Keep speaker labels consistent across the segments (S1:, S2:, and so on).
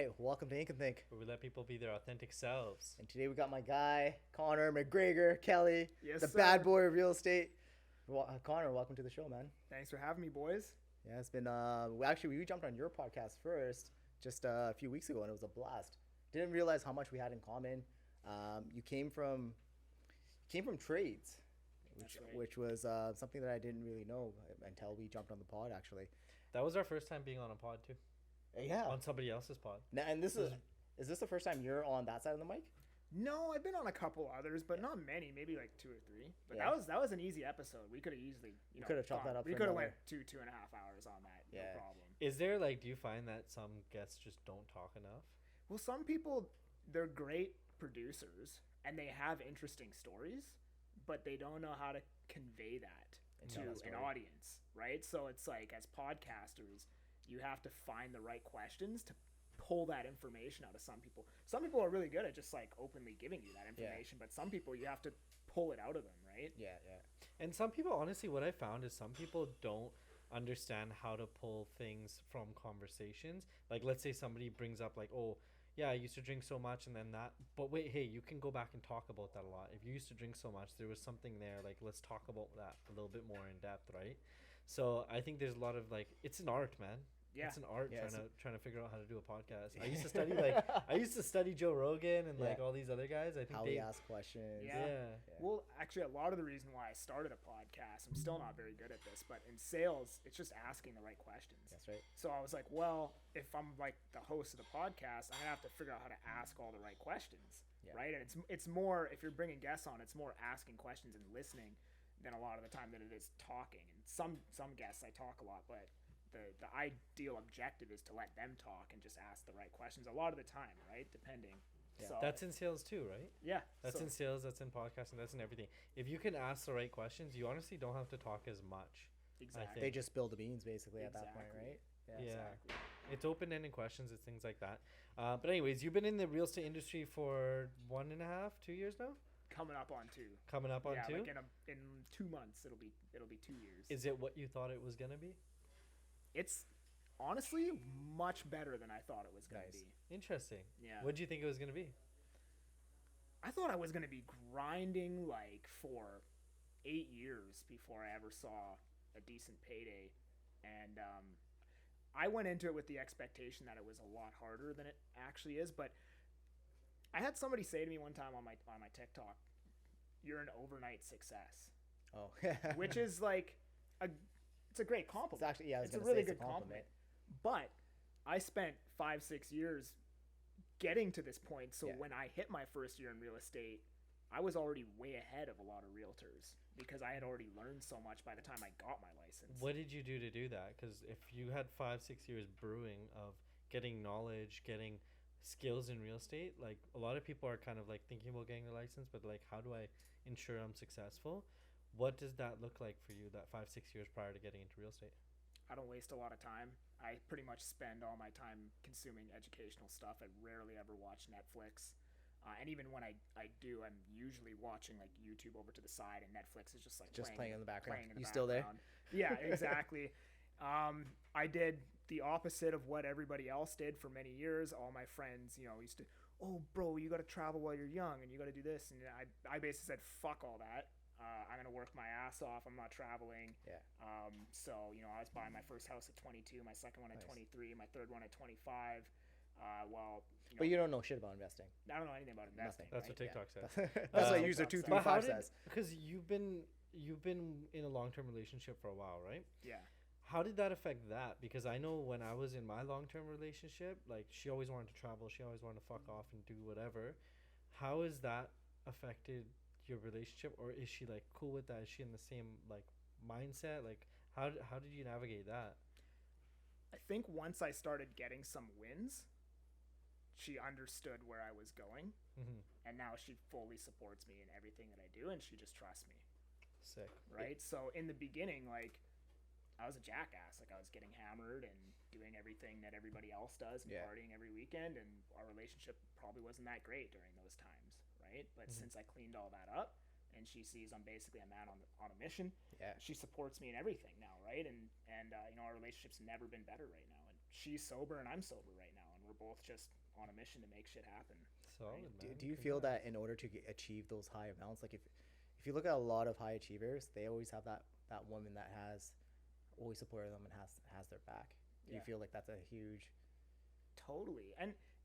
S1: right, welcome to Ink&Think.
S2: Where we let people be their authentic selves.
S1: And today we got my guy, Connor McGregor, Kelly,
S3: Yes,
S1: the
S3: sir.
S1: bad boy of real estate. Connor, welcome to the show, man.
S3: Thanks for having me, boys.
S1: Yeah, it's been, we jumped on your podcast first just a few weeks ago, and it was a blast. Didn't realize how much we had in common. You came from trades, which was something that I didn't really know until we jumped on the pod, actually.
S2: That was our first time being on a pod, too.
S1: Yeah.
S2: On somebody else's pod.
S1: Now, and is this the first time you're on that side of the mic?
S3: No, I've been on a couple others, but not many. Maybe like 2 or 3. But
S1: Yeah.
S3: that was an easy episode. We could have easily,
S1: could have chopped that up
S3: We
S1: for
S3: could have
S1: another-
S3: went 2.5 hours on that.
S1: Yeah.
S3: No problem.
S2: Is there, do you find that some guests just don't talk enough?
S3: Well, some people, they're great producers and they have interesting stories, but they don't know how to convey that
S1: tell
S3: to
S1: that story.
S3: an audience, right? So it's like, as podcasters, you have to find the right questions to pull that information out of some people. Some people are really good at just like openly giving you that information, but some people you have to pull it out of them, right?
S1: Yeah.
S2: And some people, honestly, what I found is some people don't understand how to pull things from conversations. Like, let's say somebody brings up, like, oh, yeah, I used to drink so much and then that. But wait, hey, you can go back and talk about that a lot. If you used to drink so much, there was something there. Like, let's talk about that a little bit more in depth, right? So I think there's a lot of, it's an art, man.
S3: Yeah.
S2: It's an art
S1: Yeah,
S2: trying to figure out how to do a podcast. I used to study Joe Rogan and
S1: Yeah.
S2: all these other guys. I think
S1: How
S2: they
S1: we ask questions.
S3: Yeah. Well, actually, a lot of the reason why I started a podcast, I'm still not very good at this, but in sales, it's just asking the right questions.
S1: That's right.
S3: So I was like, well, if I'm like the host of the podcast, I'm gonna have to figure out how to ask all the right questions,
S1: Yeah.
S3: right? And it's more, if you're bringing guests on, it's more asking questions and listening than a lot of the time than it is talking. And some guests I talk a lot, but the ideal objective is to let them talk and just ask the right questions a lot of the time, right? Depending.
S1: Yeah.
S3: So,
S2: That's in sales too, right?
S3: yeah.
S2: That's
S3: so-
S2: in sales, that's in podcasting, that's in everything. If you can ask the right questions, you honestly don't have to talk as much.
S3: Exactly.
S1: They just spill the beans basically at that point,
S3: Exactly.
S1: right?
S2: Yeah.
S3: Exactly.
S2: It's open-ended questions, it's things like that. But anyways, you've been in the real estate industry for 1.5, 2 years now?
S3: Coming up on 2.
S2: Coming up on
S3: Yeah,
S2: 2?
S3: like in 2 months it'll be 2 years.
S2: Is it what you thought it was going to be?
S3: It's honestly much better than I thought it was going
S1: Nice.
S3: to be.
S2: Interesting.
S3: Yeah.
S2: What did you think it was going to be?
S3: I thought I was going to be grinding like for 8 years before I ever saw a decent payday, and I went into it with the expectation that it was a lot harder than it actually is. But I had somebody say to me one time on my TikTok, "You're an overnight success,"
S1: Oh.
S3: which is like it's a great compliment.
S1: It's actually, yeah, I was
S3: it's a
S1: gonna
S3: really
S1: say it's a
S3: good compliment. But I spent 5-6 years getting to this point. So
S1: Yeah.
S3: when I hit my first year in real estate, I was already way ahead of a lot of realtors because I had already learned so much by the time I got my license.
S2: What did you do that? Because if you had 5-6 years brewing of getting knowledge, getting skills in real estate, like a lot of people are kind of like thinking about getting a license, but like, how do I ensure I'm successful? What does that look like for you, that 5-6 years prior to getting into real estate?
S3: I don't waste a lot of time. I pretty much spend all my time consuming educational stuff. I rarely ever watch Netflix. And even when I do, I'm usually watching like YouTube over to the side, and Netflix is just like
S1: playing in the background.
S3: playing in the
S1: You still there?
S3: background. Yeah, exactly. I did the opposite of what everybody else did for many years. All my friends, used to, oh, bro, you got to travel while you're young, and you got to do this. And I basically said, fuck all that. I'm going to work my ass off. I'm not traveling.
S1: Yeah.
S3: So, I was buying my first house at 22, my second one at
S1: Nice.
S3: 23, my third one at 25.
S1: But you don't know shit about investing.
S3: I don't know anything about investing.
S2: That's what
S3: right?
S2: TikTok says.
S1: That's what user
S3: TikTok
S1: 235 says.
S2: Because you've been in a long-term relationship for a while, right?
S3: Yeah.
S2: How did that affect that? Because I know when I was in my long-term relationship, like she always wanted to travel, she always wanted to fuck off and do whatever. How has that affected your relationship, or is she like cool with that? Is she in the same like mindset? Like how did you navigate that?
S3: I think once I started getting some wins, she understood where I was going,
S2: Mm-hmm.
S3: and now she fully supports me in everything that I do, and she just trusts me,
S2: Sick.
S3: right? So in the beginning, like, I was a jackass. Like, I was getting hammered and doing everything that everybody else does and
S1: Yeah.
S3: partying every weekend, and our relationship probably wasn't that great during those times, right? But since I cleaned all that up, and she sees I'm basically a man on a mission,
S1: Yeah.
S3: she supports me in everything now, right? And our relationship's never been better right now. And she's sober and I'm sober right now, and we're both just on a mission to make shit happen.
S2: Solid,
S1: Do,
S2: man.
S1: do you feel
S2: Congrats.
S1: that in order to achieve those high amounts, like if you look at a lot of high achievers, they always have that woman that has always supported them and has their back. Do you
S3: Yeah.
S1: feel like that's a huge?
S3: Totally.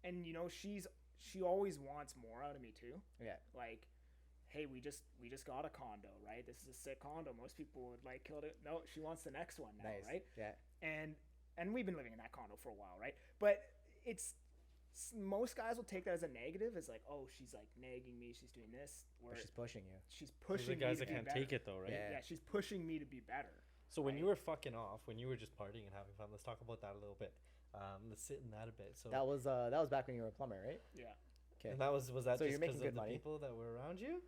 S3: And you know, she always wants more out of me too.
S1: Yeah.
S3: Like, hey, we just got a condo, right? This is a sick condo. Most people would like kill it. No, she wants the next one now,
S1: Nice.
S3: right?
S1: Yeah.
S3: And we've been living in that condo for a while, right? But most guys will take that as a negative, as like, oh, she's like nagging me, she's doing this, where
S1: But she's pushing you.
S3: she's
S2: Those are
S3: pushing
S2: the guys
S3: me to
S2: that
S3: be
S2: can't
S3: better.
S2: take it though, right?
S1: Yeah.
S3: Yeah, she's pushing me to be better.
S2: So when
S3: Right.
S2: you were fucking off, when you were just partying and having fun, let's talk about that a little bit. Let's sit in that a bit. So
S1: That was back when you were a plumber, right?
S3: Yeah,
S1: Okay.
S2: and was that
S1: So
S2: just
S1: you're making
S2: because
S1: good
S2: of the
S1: money?
S2: people that were around you?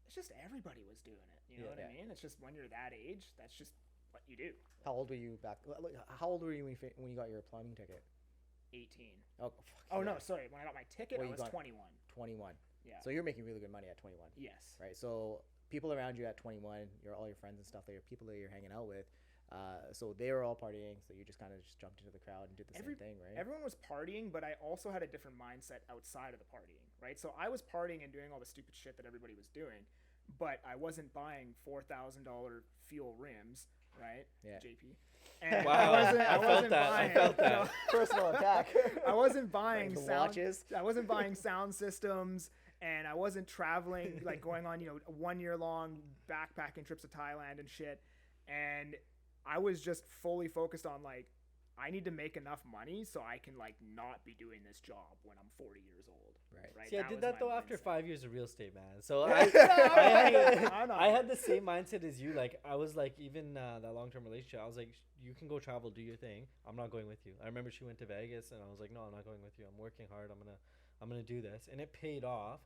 S3: it's just everybody was doing it. You know
S1: Yeah.
S3: what I
S1: Yeah.
S3: mean? It's just when you're that age, that's just what you do.
S1: How old were you back? How old were you when you got your plumbing ticket?
S3: 18.
S1: Oh, fuck,
S3: Oh
S1: yeah.
S3: no, sorry. When I got my ticket,
S1: Well,
S3: I
S1: you
S3: was
S1: got-
S3: 21.
S1: 21.
S3: Yeah.
S1: So you're making really good money at 21.
S3: Yes.
S1: Right. So people around you at 21, all your friends and stuff, people that you're hanging out with, so they were all partying. So you just kind of just jumped into the crowd and did the same thing, right?
S3: Everyone was partying, but I also had a different mindset outside of the partying, right? So I was partying and doing all the stupid shit that everybody was doing, but I wasn't buying $4,000 fuel rims, right?
S1: Yeah.
S3: JP. And
S2: Wow,
S3: I wasn't
S2: that. I felt that.
S1: Personal attack.
S3: I wasn't buying
S1: The
S3: sound.
S1: watches.
S3: I wasn't buying sound systems, and I wasn't traveling, like going on, 1 year long backpacking trips to Thailand and shit. And I was just fully focused on like, I need to make enough money so I can like not be doing this job when I'm 40 years old.
S1: Right.
S2: See, I
S3: That
S2: did
S3: was
S2: that
S3: my
S2: though after
S3: mindset.
S2: 5 years of real estate, man. So
S3: I know.
S2: I had the same mindset as you. Like I was like, even that long-term relationship, I was like, you can go travel, do your thing. I'm not going with you. I remember she went to Vegas, and I was like, no, I'm not going with you. I'm working hard. I'm gonna do this, and it paid off.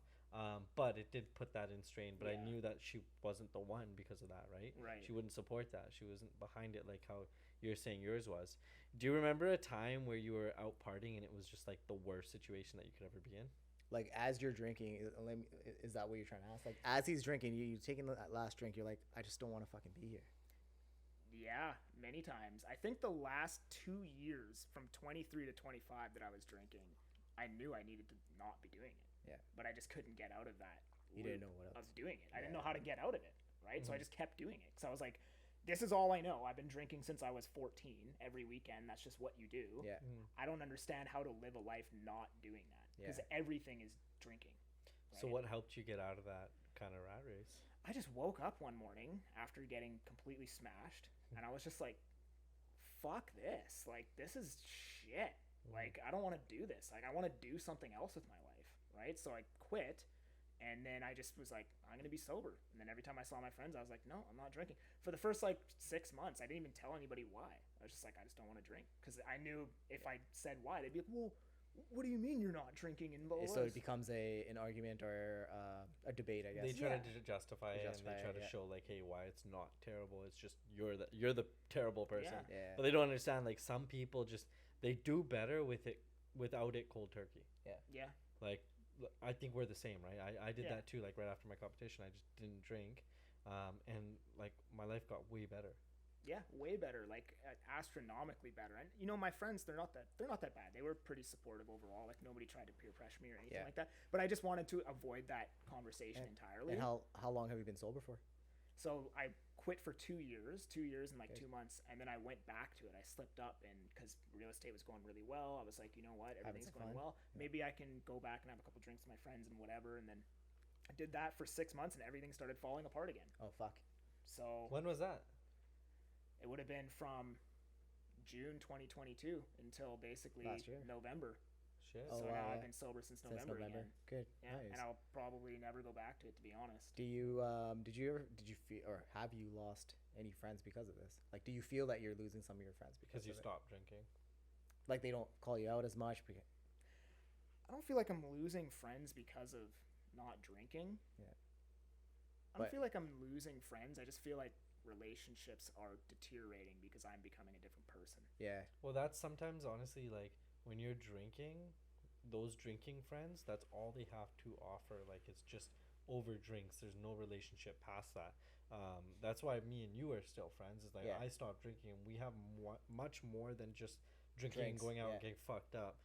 S2: But it did put that in strain. But I
S3: Yeah.
S2: knew that she wasn't the one because of that, right?
S3: Right.
S2: She wouldn't support that. She wasn't behind it like how you're saying yours was. Do you remember a time where you were out partying and it was just like the worst situation that you could ever be in?
S1: Like as you're drinking, is that what you're trying to ask? Like as he's drinking, you taking that last drink, you're like, I just don't want to fucking be here.
S3: Yeah, many times. I think the last 2 years, from 23 to 25 that I was drinking, I knew I needed to not be doing it.
S1: Yeah.
S3: But I just couldn't get out of that.
S1: You
S3: loop
S1: didn't know what else.
S3: of doing it. I didn't
S1: Yeah.
S3: know how to get out of it, right? So I
S2: Mhm.
S3: just kept doing it. So I was like, this is all I know. I've been drinking since I was 14 every weekend. That's just what you do.
S1: Yeah.
S3: I don't understand how to live a life not doing that because
S1: Yeah.
S3: everything is drinking.
S2: So
S3: right?
S2: what helped you get out of that kind of rat race?
S3: I just woke up one morning after getting completely smashed, and I was just like, fuck this. Like, this is shit. Like, I don't want to do this. Like, I want to do something else with my life, right? So I quit, and then I just was like, I'm going to be sober. And then every time I saw my friends, I was like, no, I'm not drinking. For the first, 6 months, I didn't even tell anybody why. I was just like, I just don't want to drink. Because I knew if I said why, they'd be like, well, what do you mean you're not drinking? And blah, blah,
S1: So
S3: blah.
S1: it becomes an argument or a debate, I guess.
S2: They try
S3: Yeah.
S2: to justify it, and
S1: Justify
S2: they try
S1: it,
S2: to
S1: yeah.
S2: show like, hey, why it's not terrible. It's just you're the terrible person.
S3: Yeah.
S1: Yeah.
S2: But they don't understand, like, some people just they do better without it cold turkey.
S3: Yeah.
S2: Like, I think we're the same, right? I did
S3: Yeah.
S2: that too. Like right after my competition, I just didn't drink, and like my life got way better.
S3: Yeah, way better, like astronomically better. And my friends, they're not that bad. They were pretty supportive overall. Like nobody tried to peer pressure me or anything
S1: Yeah.
S3: like that. But I just wanted to avoid that conversation entirely.
S1: And how long have you been sober for?
S3: So I quit for 2 years, 2 years and like
S1: Okay.
S3: 2 months, and then I went back to it. I slipped up, and because real estate was going really well, I was like, you know what, everything's
S1: some
S3: going
S1: fun.
S3: well.
S1: Yeah.
S3: Maybe I can go back and have a couple drinks with my friends and whatever. And then I did that for 6 months, and everything started falling apart again.
S1: Oh fuck.
S3: So
S2: When was that?
S3: it would have been from June 2022 until basically
S1: Last year.
S3: November.
S2: Shit.
S1: Oh,
S3: So
S1: wow,
S3: now
S1: yeah.
S3: I've been sober since November, again.
S1: Good.
S3: Yeah,
S1: Nice.
S3: and I'll probably never go back to it, to be honest.
S1: Do you did you feel, or have you lost any friends because of this? Like, do you feel that you're losing some of your friends
S2: Because you
S1: of it?
S2: stopped drinking.
S1: Like they don't call you out as much because
S3: I don't feel like I'm losing friends because of not drinking.
S1: Yeah.
S3: I don't
S1: But-
S3: feel like I'm losing friends. I just feel like relationships are deteriorating because I'm becoming a different person.
S1: yeah.
S2: Well, that's sometimes honestly like when you're drinking, those drinking friends, that's all they have to offer. Like it's just over drinks. There's no relationship past that. That's why me and you are still friends. Is like
S1: Yeah.
S2: I stopped drinking, and we have much more than just drinking
S1: Drinks,
S2: and going out and
S1: yeah.
S2: getting fucked up.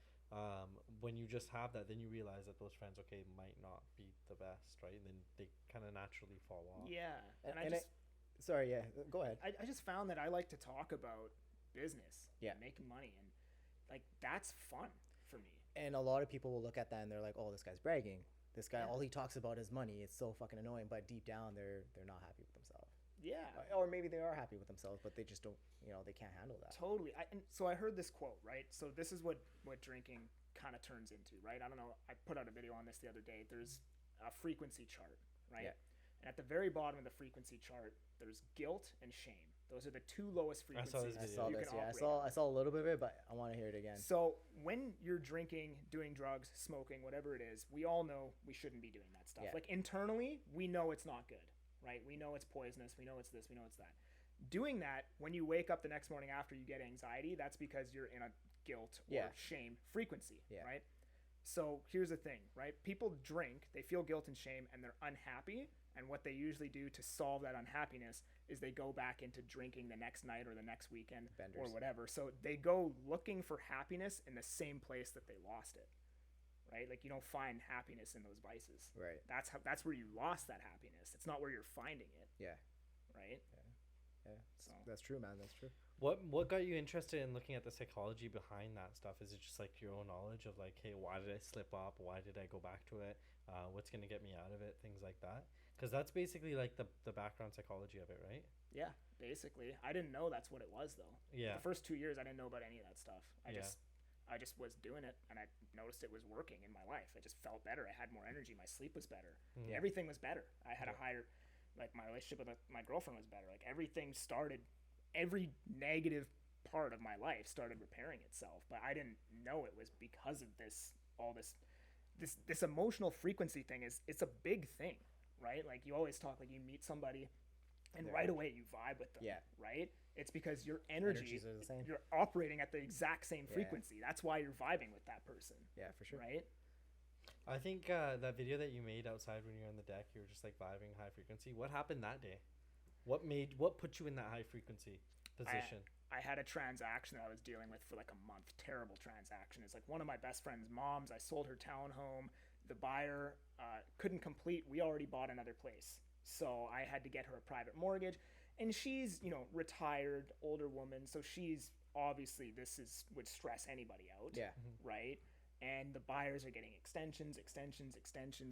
S2: when you just have that, then you realize that those friends, okay, might not be the best, right? And then they kind of naturally fall off.
S3: Yeah. And
S1: Sorry, yeah, go ahead.
S3: I just found that I like to talk about business,
S1: Yeah,
S3: and making money, and like that's fun for me.
S1: and a lot of people will look at that and they're like, oh, this guy's bragging. This guy,
S3: Yeah.
S1: all he talks about is money. It's so fucking annoying. But deep down, they're not happy with themselves.
S3: Yeah.
S1: Or maybe they are happy with themselves, but they just don't. They can't handle that.
S3: Totally. And so I heard this quote, right? So this is what drinking kind of turns into, right? I don't know. I put out a video on this the other day. There's a frequency chart, right?
S1: Yeah.
S3: And at the very bottom of the frequency chart, there's guilt and shame. Those are the two lowest
S2: I saw
S3: frequencies
S2: this
S1: I saw
S3: you
S1: this.
S3: can
S1: Yeah,
S3: operate on.
S1: I saw a little bit of it, but I want to hear it again.
S3: So when you're drinking, doing drugs, smoking, whatever it is, we all know we shouldn't be doing that stuff.
S1: Yeah.
S3: Like internally, we know it's not good, right? We know it's poisonous. We know it's this. We know it's that. Doing that, when you wake up the next morning after you get anxiety, that's because you're in a guilt or
S1: Yeah.
S3: shame frequency,
S1: Yeah.
S3: right? So here's the thing, right? People drink, they feel guilt and shame, and they're unhappy. And what they usually do to solve that unhappiness is they go back into drinking the next night or the next weekend or
S1: Benders.
S3: whatever. So they go looking for happiness in the same place that they lost it, right? Like you don't find happiness in those vices.
S1: Right.
S3: That's where you lost that happiness. It's not where you're finding it,
S1: Yeah.
S3: right?
S1: Yeah.
S3: So
S1: That's true, man. That's true.
S2: What got you interested in looking at the psychology behind that stuff? Is it just like your own knowledge of like, hey, why did I slip up? Why did I go back to it? What's gonna get me out of it? Things like that. Because that's basically like the background psychology of it, right?
S3: yeah, basically. I didn't know that's what it was though.
S2: Yeah.
S3: The first 2 years, I didn't know about any of that stuff. I
S2: Yeah.
S3: just was doing it, and I noticed it was working in my life. I just felt better. I had more energy. My sleep was better.
S2: Mhm.
S3: Everything was better. I had a
S2: Yeah.
S3: higher, like my relationship with my girlfriend was better. Like everything started, every negative part of my life started repairing itself. But I didn't know it was because of this, all this emotional frequency thing it's a big thing, right? Like you always talk, like you meet somebody and
S1: Their
S3: right
S1: energy.
S3: away you vibe with them,
S1: Yeah.
S3: right? It's because your energy,
S1: Energies are the same.
S3: you're operating at the exact same
S1: Yeah.
S3: frequency. That's why you're vibing with that person,
S1: Yeah, for sure.
S3: right?
S2: I think that video that you made outside when you were on the deck, you were just like vibing high frequency. What happened that day? What put you in that high frequency position?
S3: I had a transaction that I was dealing with for like a month. Terrible transaction. It's like one of my best friend's moms. I sold her townhome. The buyer couldn't complete. We already bought another place, so I had to get her a private mortgage. And she's retired, older woman, so she's obviously would stress anybody out,
S1: Yeah.
S3: right? And the buyers are getting extensions.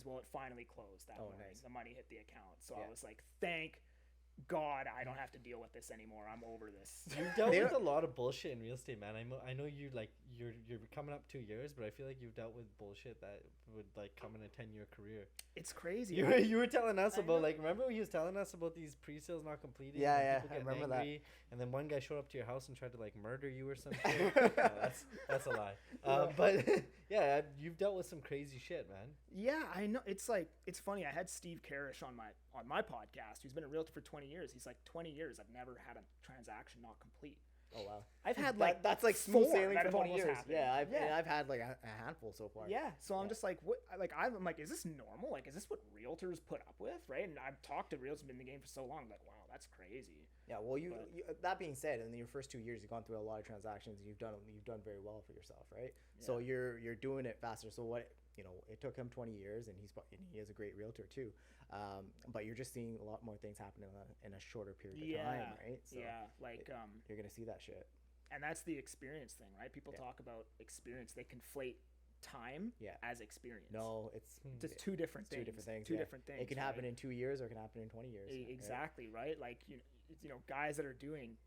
S3: Well, it finally closed that
S1: Oh,
S3: morning.
S1: nice.
S3: The money hit the account, so
S1: Yeah.
S3: I was like, thank God, I don't have to deal with this anymore. I'm over this.
S2: You've dealt
S1: They
S2: with a
S1: don't-
S2: lot of bullshit in real estate, man. I know you like you're coming up 2 years, but I feel like you've dealt with bullshit that would like come in a 10-year career.
S3: It's crazy.
S2: You were telling us
S3: I
S2: about
S3: know.
S2: like remember when he was telling us about these pre-sales not completing?
S1: Yeah,
S2: and
S1: yeah,
S2: people
S1: I
S2: getting
S1: remember that.
S2: angry, and then one guy showed up to your house and tried to like murder you or something. No, that's a lie. But yeah, you've dealt with some crazy shit, man.
S3: Yeah, I know. It's like it's funny. I had Steve Karish on my podcast, who's been a realtor for 20 years. He's like 20 years. I've never had a transaction not complete.
S1: Oh wow.
S3: I've had like
S1: that's like smooth
S3: 4
S1: sailing
S3: that
S1: for
S3: have
S1: 20
S3: almost
S1: years.
S3: happened.
S1: Yeah,
S3: Yeah.
S1: I've had like a handful so far.
S3: Yeah, so I'm
S1: Yeah.
S3: just like, what? Like I'm like, is this normal? Like, is this what realtors put up with, right? And I've talked to realtors, been in the game for so long. Like, wow, that's crazy.
S1: Yeah, well, you,
S3: But-
S1: you that being said, in your first 2 years, you've gone through a lot of transactions. And you've done very well for yourself, right? So you're doing it faster. So what it took him 20 years, and he is a great realtor too. But you're just seeing a lot more things happen in a shorter period of time, right? So
S3: yeah, like
S1: you're gonna see that shit.
S3: and that's the experience thing, right? People
S1: Yeah.
S3: talk about experience. They conflate time
S1: Yeah.
S3: as experience.
S1: No, it's
S3: just two different
S1: two
S3: things.
S1: different things.
S3: Two
S1: yeah.
S3: different things.
S1: It can happen
S3: right?
S1: in 2 years, or it can happen in 20 years. right?
S3: Exactly, right? Like guys that are doing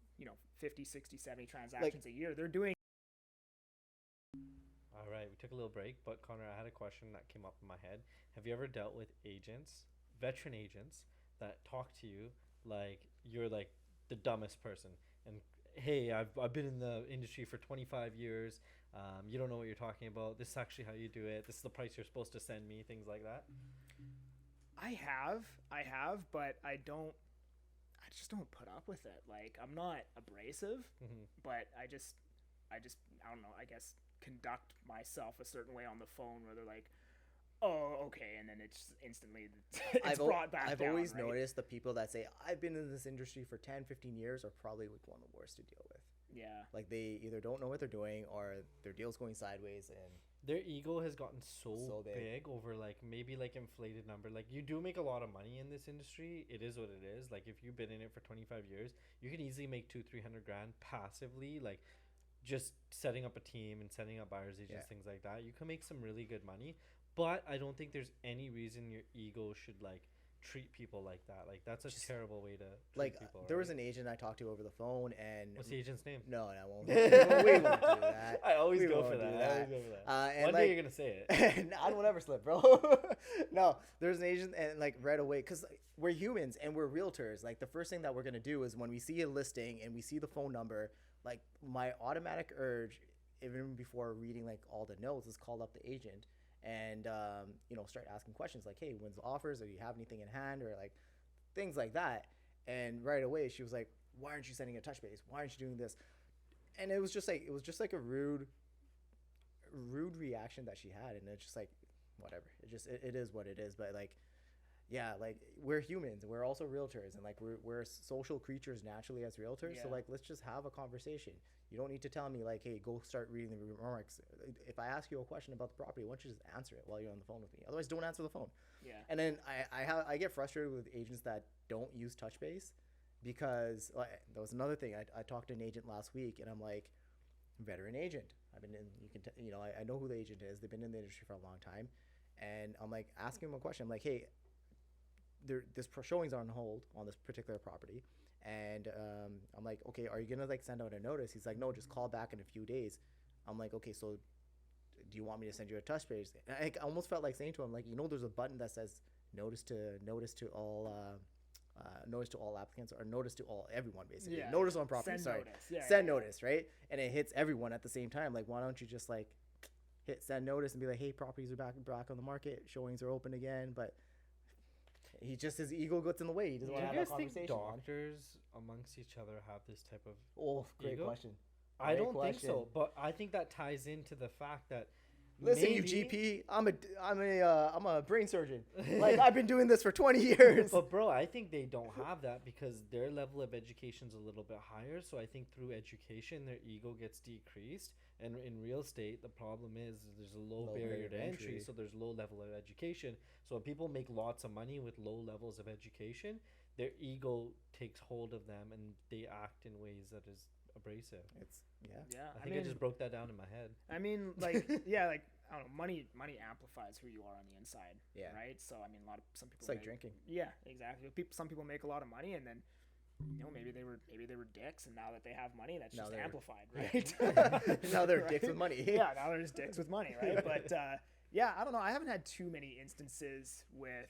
S3: 50, 60, 70 transactions a year, they're doing.
S2: All right, we took a little break, but Connor, I had a question that came up in my head. Have you ever dealt with agents, veteran agents, that talk to you like you're like the dumbest person? And hey, I've been in the industry for 25 years. You don't know what you're talking about. This is actually how you do it. This is the price you're supposed to send me. Things like that.
S3: I have, but I just don't put up with it. Like I'm not abrasive,
S2: Mm-hmm.
S3: but I just I don't know. I guess conduct myself a certain way on the phone where they're like, oh, okay, and then it's instantly it's brought back.
S1: I've
S3: down,
S1: always
S3: right?
S1: noticed the people that say I've been in this industry for 10, 15 years are probably like one of the worst to deal with.
S3: Yeah.
S1: Like they either don't know what they're doing, or their deal's going sideways, and
S2: their ego has gotten so
S1: So big.
S2: big over like maybe like inflated number. Like you do make a lot of money in this industry. It is what it is. Like if you've been in it for 25 years, you can easily make 200-300 grand passively. Like just setting up a team and setting up buyers agents,
S1: Yeah.
S2: things like that. You can make some really good money, but I don't think there's any reason your ego should like treat people like that. Like that's a
S1: Just-
S2: terrible way to treat
S1: Like
S2: people.
S1: there was
S2: right?
S1: an agent I talked to over the phone, and
S2: What's the agent's name?
S1: no, I won't. We won't do that.
S2: I always
S1: We
S2: go
S1: won't
S2: for
S1: do
S2: that. I
S1: that.
S2: always go for that.
S1: And
S2: One
S1: like,
S2: day you're gonna say it.
S1: and I don't ever slip, bro. No, there's an agent, and like right away, because we're humans and we're realtors. Like the first thing that we're gonna do is when we see a listing and we see the phone number, like my automatic urge, even before reading like all the notes, is call up the agent and start asking questions like, hey, when's the offers? Or do you have anything in hand? Or like things like that. And right away she was like, why aren't you sending a touch base? Why aren't you doing this? And it was just like a rude reaction that she had, and it's just like whatever. It is what it is. But like, yeah, like we're humans and we're also realtors, and like we're social creatures naturally as realtors. So
S3: Yeah.
S1: like let's just have a conversation. You don't need to tell me like, hey, go start reading the remarks. If I ask you a question about the property, why don't you just answer it while you're on the phone with me? Otherwise, don't answer the phone.
S3: Yeah.
S1: And then I get frustrated with agents that don't use touch base, because that was another thing. I talked to an agent last week, and I'm like, veteran agent. I've been in. I know who the agent is. They've been in the industry for a long time, and I'm like asking him a question. I'm like, hey, this showings are on hold on this particular property, and I'm like, okay, are you gonna like send out a notice? He's like, no, just call back in a few days. I'm like, okay, so do you want me to send you a touch base? And I almost felt like saying to him, like, there's a button that says notice to all applicants, or notice to everyone, basically.
S3: Yeah.
S1: Notice on property.
S3: Send
S1: Sorry,
S3: notice. Yeah,
S1: send
S3: yeah.
S1: notice, right? And it hits everyone at the same time. Like, why don't you just like hit send notice and be like, hey, properties are back on the market, showings are open again. But his ego gets in the way. He doesn't
S2: Do
S1: want
S2: you
S1: to have
S2: guys
S1: that
S2: think
S1: conversation. man.
S2: doctors amongst each other have this type of?
S1: Oh, great
S2: ego?
S1: question.
S2: I
S1: Great
S2: don't think
S1: question.
S2: so, but I think that ties into the fact that.
S1: Listen,
S2: maybe,
S1: you GP, I'm a brain surgeon. Like, I've been doing this for 20 years.
S2: But bro, I think they don't have that because their level of education's a little bit higher. So I think through education, their ego gets decreased. And in real estate, the problem is there's a low barrier to entry, so there's low level of education. So when people make lots of money with low levels of education, their ego takes hold of them and they act in ways that is abrasive.
S1: It's yeah.
S3: Yeah.
S2: I think I just broke that down in my head.
S3: I mean, like, yeah, like, I don't know, money amplifies who you are on the inside.
S1: Yeah.
S3: Right. So I mean, some people.
S1: It's like
S3: make-
S1: drinking.
S3: Yeah, exactly. Some people make a lot of money, and then, maybe they were dicks, and now that they have money, that's
S1: Now
S3: just
S1: they're-
S3: amplified, right?
S1: Now they're dicks with money.
S3: Yeah, now they're just dicks with money, right? But yeah, I don't know. I haven't had too many instances with.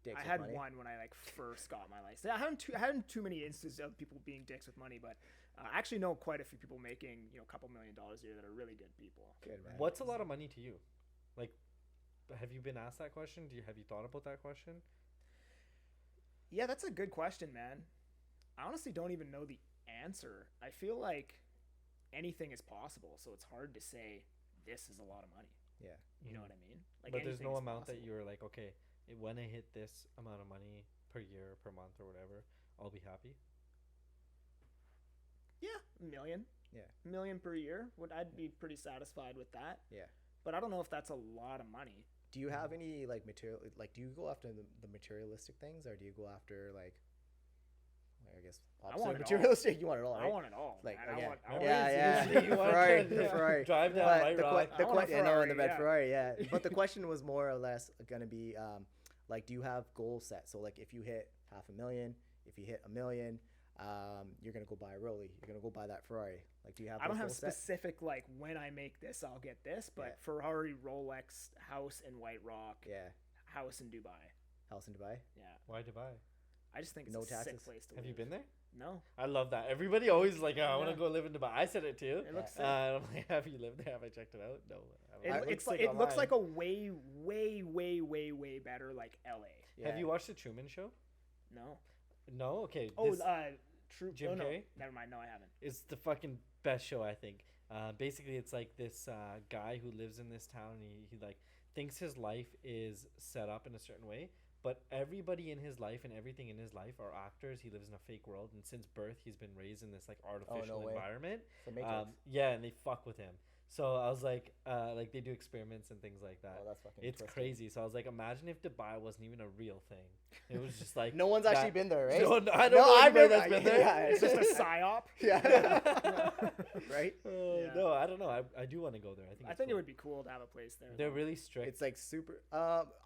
S1: Dicks
S3: I
S1: with
S3: had
S1: money.
S3: one when I like first got my license. I haven't too many instances of people being dicks with money, but I actually know quite a few people making a couple $1 million a year that are really good people.
S1: Good, man.
S2: What's a lot of money to you? Like, have you been asked that question? Have you thought about that question?
S3: Yeah, that's a good question, man. I honestly don't even know the answer. I feel like anything is possible, so it's hard to say this is a lot of money.
S1: Yeah.
S3: You know what I mean? Like,
S2: But there's
S3: anything
S2: no
S3: is
S2: amount that
S3: possible.
S2: you're like, okay, when I hit this amount of money per year, per month, or whatever, I'll be happy.
S3: Yeah, $1 million.
S1: Yeah.
S3: $1 million per year. I'd be pretty satisfied with that.
S1: Yeah.
S3: But I don't know if that's a lot of money.
S1: Do you have any like material? Like, do you go after the materialistic things, or do you go after like, I guess, opposite
S3: want
S1: of
S3: it all.
S1: materialistic? You want it all, right?
S3: I want it all.
S1: Like,
S3: man.
S1: again,
S3: I want
S1: yeah,
S2: Seriously, you
S1: the
S2: want
S1: Ferrari,
S2: to-
S1: the Ferrari.
S2: Drive down
S1: But
S2: White
S1: the
S2: Rock.
S3: I want a
S1: you know, in the
S3: Ferrari,
S1: red
S3: yeah.
S1: Ferrari, yeah. But the question was more or less gonna be, like, do you have goals set? So like, if you hit $500,000, if you hit $1 million, you're gonna go buy a Rollie. You're gonna go buy that Ferrari. Like, do you have?
S3: I don't
S1: those
S3: have
S1: goals set?
S3: specific, like, when I make this, I'll get this. But
S1: Yeah.
S3: Ferrari, Rolex, house in White Rock,
S1: Yeah.
S3: house in Dubai.
S1: House in Dubai.
S3: Yeah.
S2: Why Dubai?
S3: I just think it's
S1: No
S3: a sick
S1: taxes.
S3: place to
S2: Have
S3: live.
S2: you been there?
S3: No.
S2: I love that. Everybody always like, oh, I want to
S3: Yeah.
S2: go live in Dubai. I said it too.
S3: It looks sick.
S2: And I'm like, have you lived there? Have I checked it out? No.
S3: It looks like a way, way, way, way, way better, like, LA.
S1: Yeah.
S2: Have you watched the Truman Show?
S3: No.
S2: No. Okay.
S3: Oh,
S2: this
S3: True.
S2: Jim
S3: oh, no.
S2: Carrey?
S3: Never mind. No, I haven't.
S2: is the fucking best show, I think. Basically, it's like this guy who lives in this town. And he like thinks his life is set up in a certain way, but everybody in his life and everything in his life are actors. He lives in a fake world, and since birth, he's been raised in this like artificial
S1: way.
S2: environment.
S1: The Matrix.
S2: Yeah, and they fuck with him. So I was like they do experiments and things like that.
S1: Oh, that's fucking
S2: It's
S1: interesting.
S2: crazy. So I was like, imagine if Dubai wasn't even a real thing. It was just like
S1: No one's actually been there, right?
S2: No, I don't know
S1: I've
S2: anybody
S1: never-
S2: that's been there.
S1: Yeah,
S3: It's just a psyop.
S1: Yeah. Right?
S3: Yeah.
S2: No, I don't know. I do want to go there. I think.
S3: I
S2: it's
S3: think it
S2: cool.
S3: would be cool to have a place there.
S2: They're
S3: though.
S2: really strict.
S1: It's like super.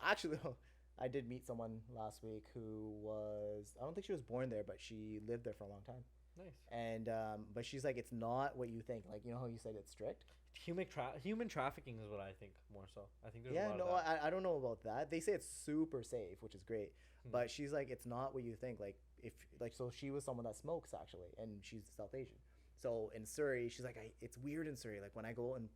S1: Actually, though, I did meet someone last week who was. I don't think she was born there, but she lived there for a long time.
S2: Nice.
S1: And but she's like, it's not what you think. Like, you know how you said it's strict.
S2: Human trafficking is what I think more so. I think there's a
S1: Yeah,
S2: lot
S1: no,
S2: of that.
S1: I don't know about that. They say it's super safe, which is great.
S2: Hmm.
S1: But she's like, it's not what you think. Like, if like, so she was someone that smokes actually, and she's South Asian. So in Surrey, she's like, it's weird in Surrey. Like when I go and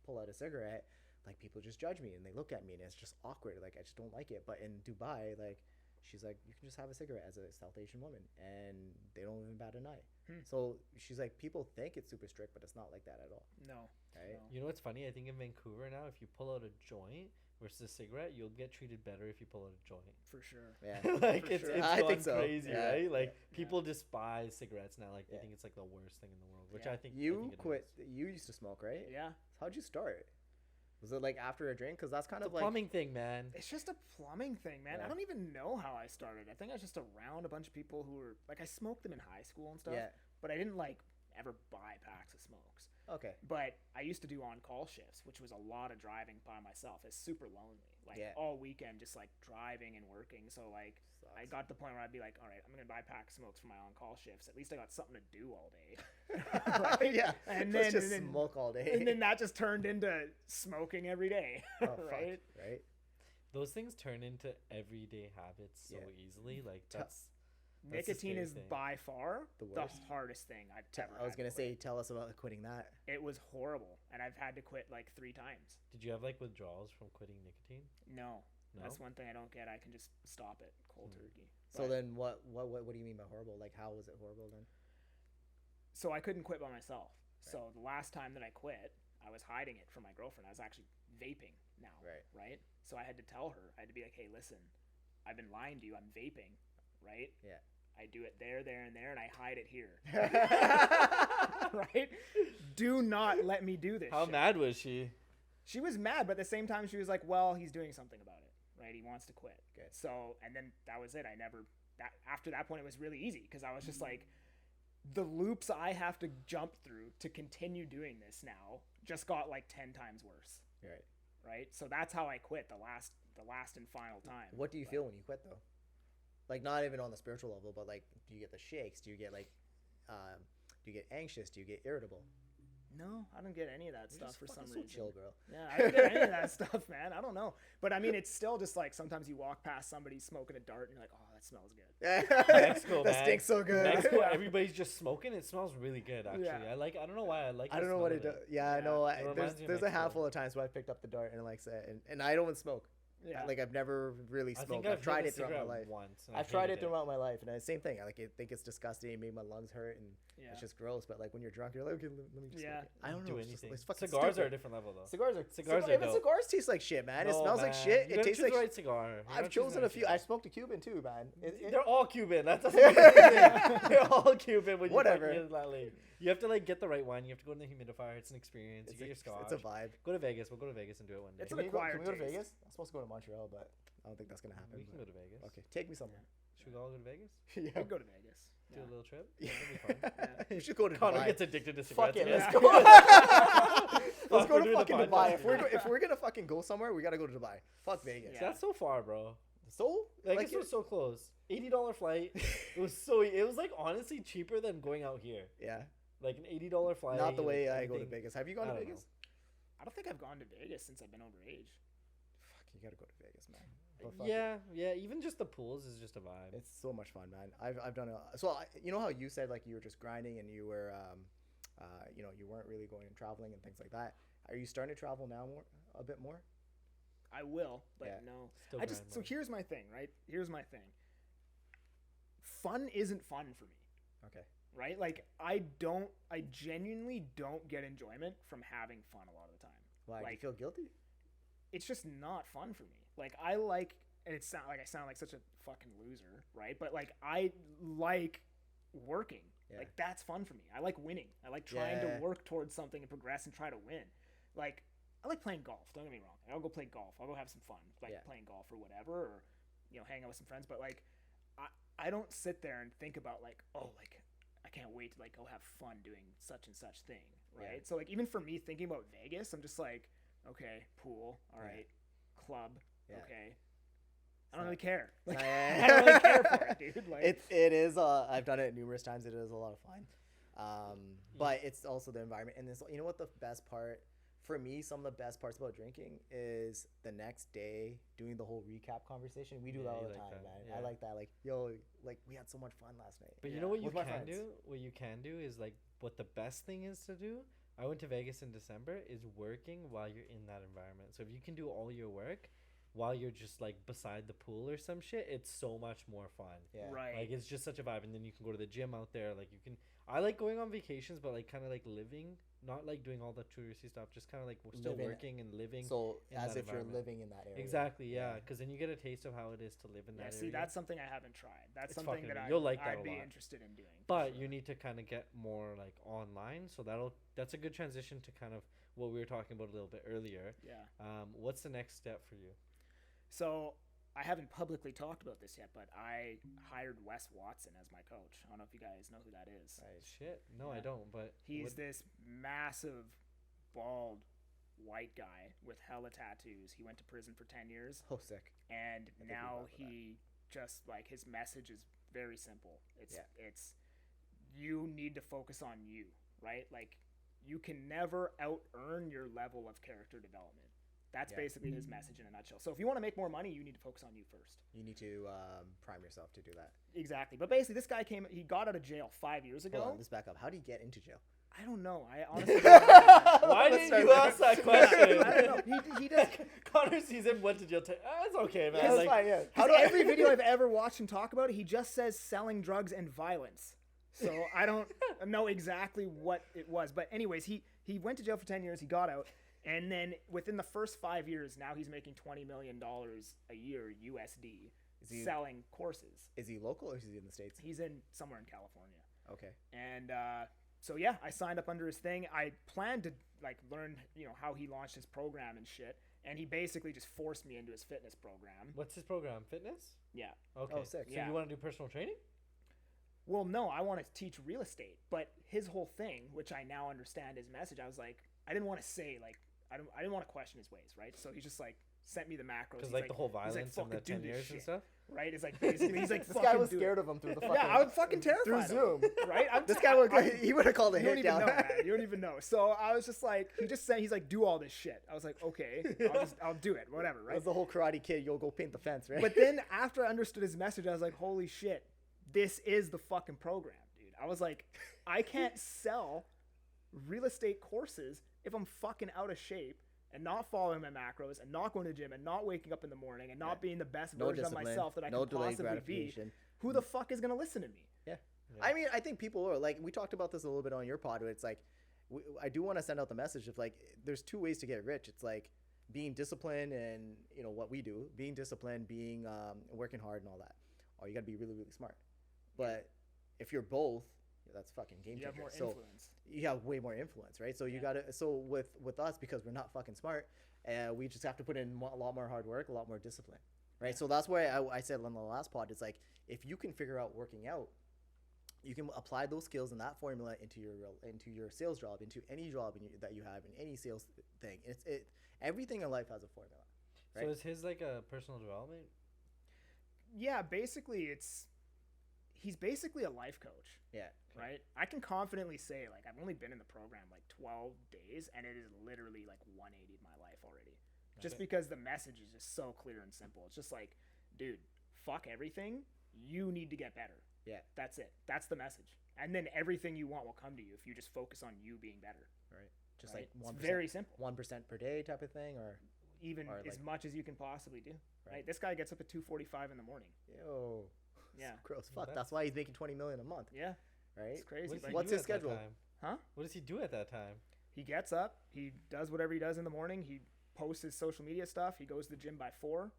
S1: pull out a cigarette, like people just judge me and they look at me and it's just awkward. Like I just don't like it. But in Dubai, like she's like, you can just have a cigarette as a South Asian woman, and they don't even bat an eye. So she's like, people think it's super strict, but it's not like that at all.
S3: No.
S1: Right?
S3: No.
S2: You know what's funny? I think in Vancouver now, if you pull out a joint versus a cigarette, you'll get treated better if you pull out a joint.
S3: For sure.
S1: Yeah.
S2: Like
S3: For
S2: it's
S3: sure.
S2: it's
S1: I
S2: gone
S1: think so.
S2: crazy,
S1: Yeah.
S2: right? Like
S3: Yeah.
S2: people despise cigarettes now. Like they
S1: Yeah.
S2: think it's like the worst thing in the world, which
S3: Yeah.
S2: I think
S1: You
S2: I think it
S1: quit.
S2: is.
S1: You used to smoke, right?
S3: Yeah.
S1: How'd you start? Was it like after a drink? Because that's kind
S2: It's a
S1: of like
S2: plumbing thing, man.
S3: It's just a plumbing thing, man.
S1: Yeah.
S3: I don't even know how I started. I think I was just around a bunch of people who were like, I smoked them in high school and stuff,
S1: Yeah.
S3: but I didn't like ever buy packs of smokes.
S1: Okay.
S3: But I used to do on-call shifts, which was a lot of driving by myself. It's super lonely, like
S1: Yeah.
S3: all weekend, just like driving and working. So like, I got to the point where I'd be like, all right, I'm gonna buy a pack of smokes for my on-call shifts. At least I got something to do all day. Right?
S1: Yeah.
S3: And
S1: Let's
S3: then-
S1: just
S3: and then-
S1: smoke all day.
S3: And then that just turned into smoking every day,
S1: Oh, fuck,
S3: right?
S1: right.
S2: Those things turn into everyday habits so
S1: Yeah.
S2: easily. Like
S1: Tell-
S2: that's the
S3: Nicotine
S2: scary
S3: is
S2: thing.
S3: by far
S1: The
S3: the
S1: worst.
S3: hardest thing I've ever.
S1: I was
S3: had
S1: gonna
S3: to quit.
S1: say, tell us about quitting that.
S3: It was horrible, and I've had to quit like 3 times.
S2: Did you have like withdrawals from quitting nicotine?
S3: No,
S2: No.
S3: that's one thing I don't get. I can just stop it cold turkey.
S1: So
S3: But-
S1: then, what do you mean by horrible? Like, how was it horrible then?
S3: so I couldn't quit by myself. So the last time that I quit, I was hiding it from my girlfriend. I was actually vaping now, right? So I had to tell her. I had to be like, hey, listen, I've been lying to you. I'm vaping, right?
S1: Yeah.
S3: I do it there, and there, and I hide it here. Right? Do not let me do this.
S2: How
S3: shit.
S2: mad was she?
S3: She was mad, but at the same time, she was like, well, he's doing something about it, right? He wants to quit.
S1: Good.
S3: So, and then that was it. After that point, it was really easy because I was just like, the loops I have to jump through to continue doing this now just got like 10 times worse,
S1: Right.
S3: right? So that's how I quit the last and final time.
S1: What do you
S3: But-
S1: feel when you quit though? Like, not even on the spiritual level, but like, do you get the shakes? Do you get like, do you get anxious? Do you get irritable?
S3: No, I don't get any of that
S1: You're
S3: stuff
S1: just
S3: for some
S1: fucking
S3: reason.
S1: so chill, girl.
S3: Yeah, I don't get any of that stuff, man. I don't know. But I mean, it's still just like sometimes you walk past somebody smoking a dart and you're like, oh, that smells good.
S2: Mexico,
S1: that
S2: man.
S1: stinks so good.
S2: Mexico,
S3: Yeah.
S2: everybody's just smoking. It smells really good, actually.
S3: Yeah.
S2: I don't know why I like.
S1: I
S2: the
S1: don't know
S2: smell
S1: what
S2: of
S1: it does. Yeah, I
S3: Yeah.
S1: know.
S2: It reminds me of
S1: There's a
S2: Mexico.
S1: handful of times where I picked up the dart and like said, and I don't smoke.
S3: Yeah.
S1: Like, I've never really
S2: I
S1: smoked.
S2: think
S1: I've tried
S2: hit a
S1: it throughout my
S2: cigarette
S1: life.
S2: once. and I
S1: I've tried
S2: hated
S1: it throughout my life, and same thing. I think it's disgusting. It made my lungs hurt, and
S3: Yeah.
S1: it's just gross. But like when you're drunk, you're like, okay, let me just
S3: Yeah.
S1: smoke it. I don't know.
S2: Do
S1: It's, just,
S2: anything.
S1: it's fucking
S2: Cigars
S1: stupid.
S2: are a different level, though.
S1: Cigars are
S2: Cigars are
S1: even
S2: dope.
S1: cigars taste like shit, man. It
S2: No,
S1: smells like
S2: man.
S1: shit.
S2: You
S1: It
S2: gotta
S1: tastes
S2: choose
S1: like.
S2: the right cigar. You gotta
S1: I've
S2: choose
S1: chosen
S2: the
S1: a
S2: right
S1: few.
S2: cigar.
S1: I smoked a Cuban too, man.
S2: They're all Cuban. That's the thing. They're all Cuban. When you
S1: Whatever.
S2: fucking get that late. You have to like get the right one. You have to go in the humidifier. It's an experience. You get your scotch.
S1: It's a vibe.
S2: Go to Vegas. We'll go to Vegas and do it one day.
S3: It's
S1: Can
S3: an
S1: we go
S3: acquired
S1: to
S3: taste.
S1: Vegas? I'm supposed to go to Montreal, but I don't think that's gonna happen.
S2: We can
S1: but-
S2: go to Vegas.
S1: Okay, take me somewhere.
S2: Should we all go to Vegas?
S1: Yeah.
S3: I'd go to Vegas.
S2: Do
S3: Yeah.
S2: a little trip.
S1: Yeah.
S2: That'd be fun.
S1: You should go to
S2: Connor
S1: Dubai.
S2: gets addicted to
S1: Fuck
S2: cigarettes.
S1: it, let's
S2: again.
S1: go. Let's
S2: Fuck,
S1: go
S2: we're
S1: to
S2: doing the
S1: fucking
S2: podcast
S1: Dubai.
S2: again.
S1: If we're gonna fucking go somewhere, we gotta go to Dubai. Fuck Vegas.
S3: Yeah.
S2: That's so far, bro.
S1: So
S2: Vegas was so close. $80 flight. It was so. It was like honestly cheaper than going out here.
S1: yeah.
S2: Like an $80 flight.
S1: Not the way
S2: like,
S1: I go to
S2: everything.
S1: Vegas. Have you gone
S2: I
S1: to
S2: don't
S1: Vegas?
S3: I don't think I've gone to Vegas since I've been overage.
S1: Fuck, you gotta go to Vegas, man. But fuck it.
S2: Yeah. Even just the pools is just a vibe.
S1: It's so much fun, man. I've done it. So you know how you said like you were just grinding and you were you know, you weren't really going and traveling and things like that. Are you starting to travel now a bit more?
S3: I will, but
S1: Yeah.
S3: no.
S2: Still
S3: I just
S2: grind
S3: so
S2: mode.
S3: here's my thing, right? Here's my thing. Fun isn't fun for me,
S1: Okay.
S3: right? Like I genuinely don't get enjoyment from having fun a lot of the time.
S1: Why? Do you
S3: Like-
S1: feel guilty?
S3: It's just not fun for me. Like I like, and it sound like I sound like such a fucking loser, right? But like I like working.
S1: Yeah.
S3: Like that's fun for me. I like winning. I like trying
S1: Yeah.
S3: to work towards something and progress and try to win. like I like playing golf. Don't get me wrong. I'll go play golf. I'll go have some fun, like playing golf or whatever, or hang out with some friends. But like, I don't sit there and think about like, oh, like I can't wait to like go have fun doing such and such thing, right? Yeah. So like even for me thinking about Vegas, I'm just like, okay, pool, all right, club, okay. I don't really care. Like, I don't really care for it, dude. Like,
S1: it is. I've done it numerous times. It is a lot of fun. But it's also the environment. And this, you know what the best part for me, some of the best parts about drinking is the next day doing the whole recap conversation. We do that all the time, man. Yeah. I like that. Like, yo, like we had so much fun last night.
S2: But you know what you can do? What you can do is like what the best thing is to do. I went to Vegas in December is working while you're in that environment. So if you can do all your work while you're just like beside the pool or some shit, it's so much more fun.
S1: Yeah.
S3: Right.
S2: Like it's just such a vibe. And then you can go to the gym out there. Like you can, I like going on vacations, but like kind of like living, not like doing all the touristy stuff, just kind of like we're still working and living.
S1: So as if you're living in that area.
S2: Exactly. Yeah. Because then you get a taste of how it is to live in that area.
S3: See, that's something I haven't tried. That's something that
S2: you'll like that
S3: I'd be interested in doing.
S2: But you need to kind of get more like online. So that's a good transition to kind of what we were talking about a little bit earlier.
S3: Yeah.
S2: What's the next step for you?
S3: So I haven't publicly talked about this yet, but I hired Wes Watson as my coach. I don't know if you guys know who that is.
S2: Shit. No, I don't. But
S3: he's this massive, bald, white guy with hella tattoos. He went to prison for 10 years.
S1: Oh, sick.
S3: And now he just like his message is very simple. It's you need to focus on you, right? Like you can never out earn your level of character development. That's basically his message in a nutshell. So if you want to make more money, you need to focus on you first.
S1: You need to prime yourself to do that.
S3: Exactly. But basically, this guy he got out of jail 5 years ago.
S1: Hold on, let's back up. How did he get into jail?
S3: I don't know. I honestly don't know.
S2: Why didn't you ask that question?
S3: I don't know. He does.
S2: Connor sees him, went to jail. It's okay, man.
S1: It's fine, yeah.
S3: Every video I've ever watched him talk about it, he just says selling drugs and violence. So I don't know exactly what it was. But anyways, he went to jail for 10 years. He got out. And then within the first 5 years, now he's making $20 million a year USD selling courses.
S1: Is he local or is he in the States?
S3: He's in somewhere in California.
S1: Okay.
S3: And so yeah, I signed up under his thing. I planned to like learn, how he launched his program and shit. And he basically just forced me into his fitness program.
S2: What's his program? Fitness?
S3: Yeah.
S2: Okay.
S1: Oh, sick.
S2: So you want to do personal training?
S3: Well, no, I want to teach real estate. But his whole thing, which I now understand his message, I was like, I didn't want to say like, I didn't want to question his ways, right? So he just like sent me the macros.
S2: Because like the whole violence and the 10 years and stuff,
S3: right? It's like basically he's like
S1: this guy was scared of him through the fucking
S3: I was fucking terrified
S1: through Zoom,
S3: right?
S1: This guy he would have called a hit down.
S3: You don't even know. So I was just like, he just said he's like, do all this shit. I was like, okay, I'll do it, whatever, right?
S1: That's the whole Karate Kid. You'll go paint the fence, right?
S3: But then after I understood his message, I was like, holy shit, this is the fucking program, dude. I was like, I can't sell real estate courses if I'm fucking out of shape. And not following my macros, and not going to the gym, and not waking up in the morning, and not being the best version of myself that I can possibly be. Who the fuck is going to listen to me?
S1: Yeah. I mean, I think people are like, we talked about this a little bit on your pod, where it's like, I do want to send out the message of like, there's two ways to get rich. It's like being disciplined and, what we do, being disciplined, being working hard and all that. Or you got to be really, really smart. But if you're both, that's fucking game changer.
S3: You have more influence.
S1: You have way more influence, right? So you got to. So with us, because we're not fucking smart, we just have to put in a lot more hard work, a lot more discipline, right? So that's why I said on the last pod, it's like if you can figure out working out, you can apply those skills and that formula into your sales job, into any job that you have in any sales thing. Everything in life has a formula, right?
S2: So is his like a personal development?
S3: Yeah, basically he's basically a life coach.
S1: Yeah.
S3: Right? I can confidently say, like, I've only been in the program, like, 12 days, and it is literally, like, 180 of my life already. Just because the message is just so clear and simple. It's just like, dude, fuck everything. You need to get better.
S1: Yeah.
S3: That's it. That's the message. And then everything you want will come to you if you just focus on you being better.
S1: Right. Just
S3: right?
S1: like 1%.
S3: It's very simple.
S1: 1% per day type of thing, or
S3: as much as you can possibly do. Right? This guy gets up at 2:45 in the morning.
S1: Yo.
S3: Yeah.
S1: Gross. Fuck. That's why he's making $20 million a month.
S3: Yeah.
S1: Right?
S3: It's crazy.
S1: What's his schedule?
S3: Huh?
S2: What does he do at that time?
S3: He gets up. He does whatever he does in the morning. He posts his social media stuff. He goes to the gym by 4.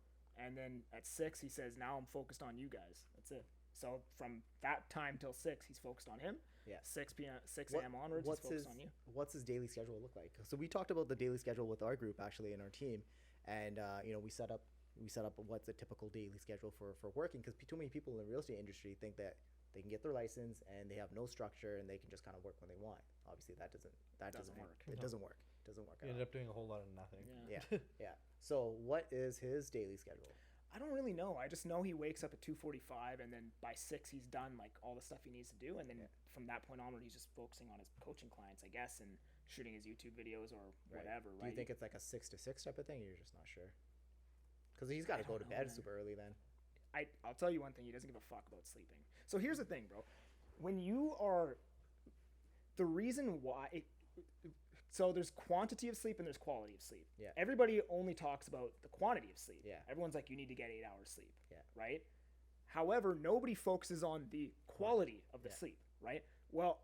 S3: And then at 6, he says, now I'm focused on you guys. That's it. So from that time till 6, he's focused on him.
S1: Yeah.
S3: 6 p.m. 6
S1: What-
S3: a.m. onwards, he's focused on you.
S1: What's his daily schedule look like? So we talked about the daily schedule with our group actually in our team, and we set up what's a typical daily schedule for working, because too many people in the real estate industry think that they can get their license and they have no structure and they can just kind of work when they want. Obviously, that doesn't work. It
S2: No.
S1: doesn't work. It doesn't work.
S2: You
S1: At
S2: ended
S1: all.
S2: up doing a whole lot of nothing.
S1: Yeah, yeah. So what is his daily schedule?
S3: I don't really know. I just know he wakes up at 2:45, and then by 6 he's done like all the stuff he needs to do, and then from that point onward he's just focusing on his coaching clients, I guess, and shooting his YouTube videos or whatever.
S1: Do
S3: Right?
S1: you think it's like a 6 to 6 type of thing? Or you're just not sure? Because he's got to
S3: I
S1: go
S3: don't
S1: to
S3: know,
S1: bed
S3: man.
S1: super early then.
S3: I'll tell you one thing. He doesn't give a fuck about sleeping. So here's the thing, bro. When you are, the reason why. So there's quantity of sleep and there's quality of sleep.
S1: Yeah.
S3: Everybody only talks about the quantity of sleep.
S1: Yeah.
S3: Everyone's like, you need to get 8 hours sleep.
S1: Yeah.
S3: Right. However, nobody focuses on the quality of the
S1: Yeah.
S3: sleep. Right. Well,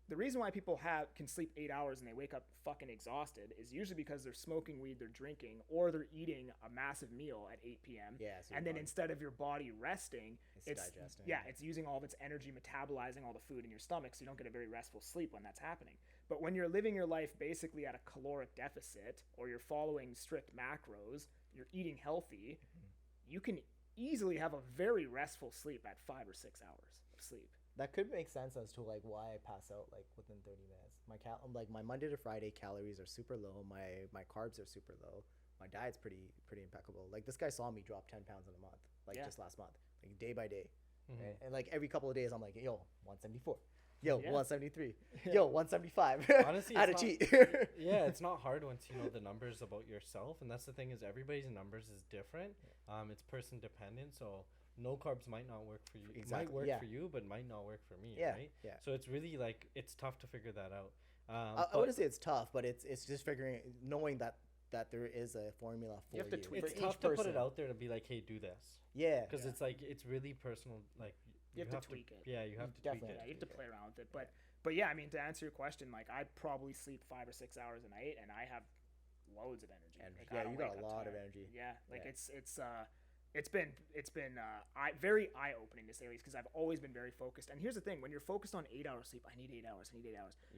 S3: the reason why people can sleep 8 hours and they wake up fucking exhausted is usually because they're smoking weed, they're drinking, or they're eating a massive meal at 8 p.m.
S1: Yeah. So
S3: And then instead of your body resting,
S1: it's digesting.
S3: Yeah, it's using all of its energy, metabolizing all the food in your stomach, so you don't get a very restful sleep when that's happening. But when you're living your life basically at a caloric deficit, or you're following strict macros, you're eating healthy, you can easily have a very restful sleep at 5 or 6 hours of sleep.
S1: That could make sense as to like why I pass out like within 30 minutes. My Monday to Friday calories are super low. My carbs are super low. My diet's pretty impeccable. Like this guy saw me drop 10 pounds in a month, like just last month, like day by day.
S2: Mhm.
S1: And like every couple of days I'm like, yo, 174. Yo,
S3: Yeah.
S1: 173. Yo, 175.
S2: Honestly,
S1: I had
S2: it's
S1: to
S2: not-
S1: cheat.
S2: Yeah, it's not hard once you know the numbers about yourself, and that's the thing is everybody's numbers is different. It's person dependent, so no carbs might not work for you. It
S1: Exactly,
S2: might work
S1: yeah.
S2: for you, but might not work for me,
S1: Yeah,
S2: right?
S1: yeah.
S2: So it's really like it's tough to figure that out.
S1: I
S2: But
S1: wouldn't say it's tough, but it's just knowing that there is a formula for
S3: You have to tweak
S2: it's
S1: for
S2: tough
S1: each
S2: to put
S1: person.
S2: it out there to be like, hey, do this,
S1: Yeah.
S2: because it's like it's really personal. Like
S3: You have to tweak it.
S2: Yeah, you have to
S1: Definitely.
S2: tweak
S3: Yeah,
S2: it.
S3: you have to play around with it. But yeah, I mean, to answer your question, like I probably sleep 5 or 6 hours a night, and I have loads of energy. Like, I
S1: Yeah,
S3: don't
S1: you got
S3: wake
S1: a
S3: up
S1: lot of
S3: tired.
S1: energy.
S3: Yeah, like
S1: Yeah.
S3: it's been very eye opening to say the least, because I've always been very focused. And here's the thing: when you're focused on 8 hours sleep, I need 8 hours,
S1: You're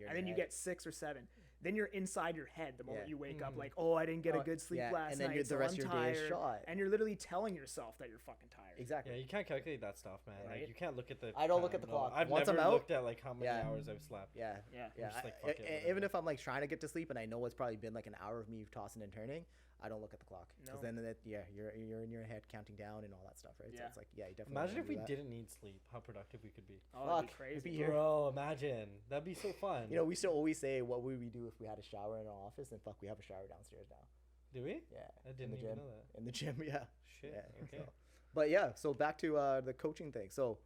S1: in
S3: and then
S1: your
S3: you
S1: head.
S3: get 6 or 7. Then you're inside your head the moment
S1: Yeah.
S3: you wake up,
S2: Mhm.
S3: like, oh, I didn't get
S1: Oh,
S3: a good sleep
S1: yeah,
S3: last
S1: and then
S3: night,
S1: the
S3: so
S1: rest
S3: I'm
S1: of your day is
S3: tired.
S1: shot.
S3: And you're literally telling yourself that you're fucking tired.
S1: Exactly.
S2: Yeah, you can't calculate that stuff, man.
S3: Right?
S2: Like you can't look at the.
S1: I don't look
S2: time,
S1: at the
S2: no.
S1: clock.
S2: I've
S1: Once
S2: never
S1: I'm out-
S2: looked at like how many
S1: Yeah.
S2: hours I've slept.
S1: Yeah.
S3: Yeah.
S1: Yeah,
S2: just like,
S1: I-
S2: fuck it,
S1: even
S2: whatever.
S1: if I'm like trying to get to sleep and I know it's probably been like an hour of me tossing and turning, I don't look at the clock, because
S3: No.
S1: then you're in your head counting down and all that stuff, right? So
S3: Yeah.
S1: it's like, yeah, you definitely.
S2: Imagine
S1: wanna
S2: if we
S1: do that.
S2: didn't need sleep, how productive we could be.
S3: Oh, that'd be
S1: Fuck,
S3: crazy.
S1: it'd be here.
S2: Bro, imagine. That'd be so fun.
S1: You know, we still always say, what would we do if we had a shower in our office? And fuck, we have a shower downstairs now.
S2: Do we?
S1: Yeah.
S2: I
S1: in
S2: didn't
S1: the
S2: even
S1: gym.
S2: know that.
S1: In the gym, yeah.
S2: Shit.
S1: Yeah.
S2: Okay.
S1: So, but yeah, so back to the coaching thing. So,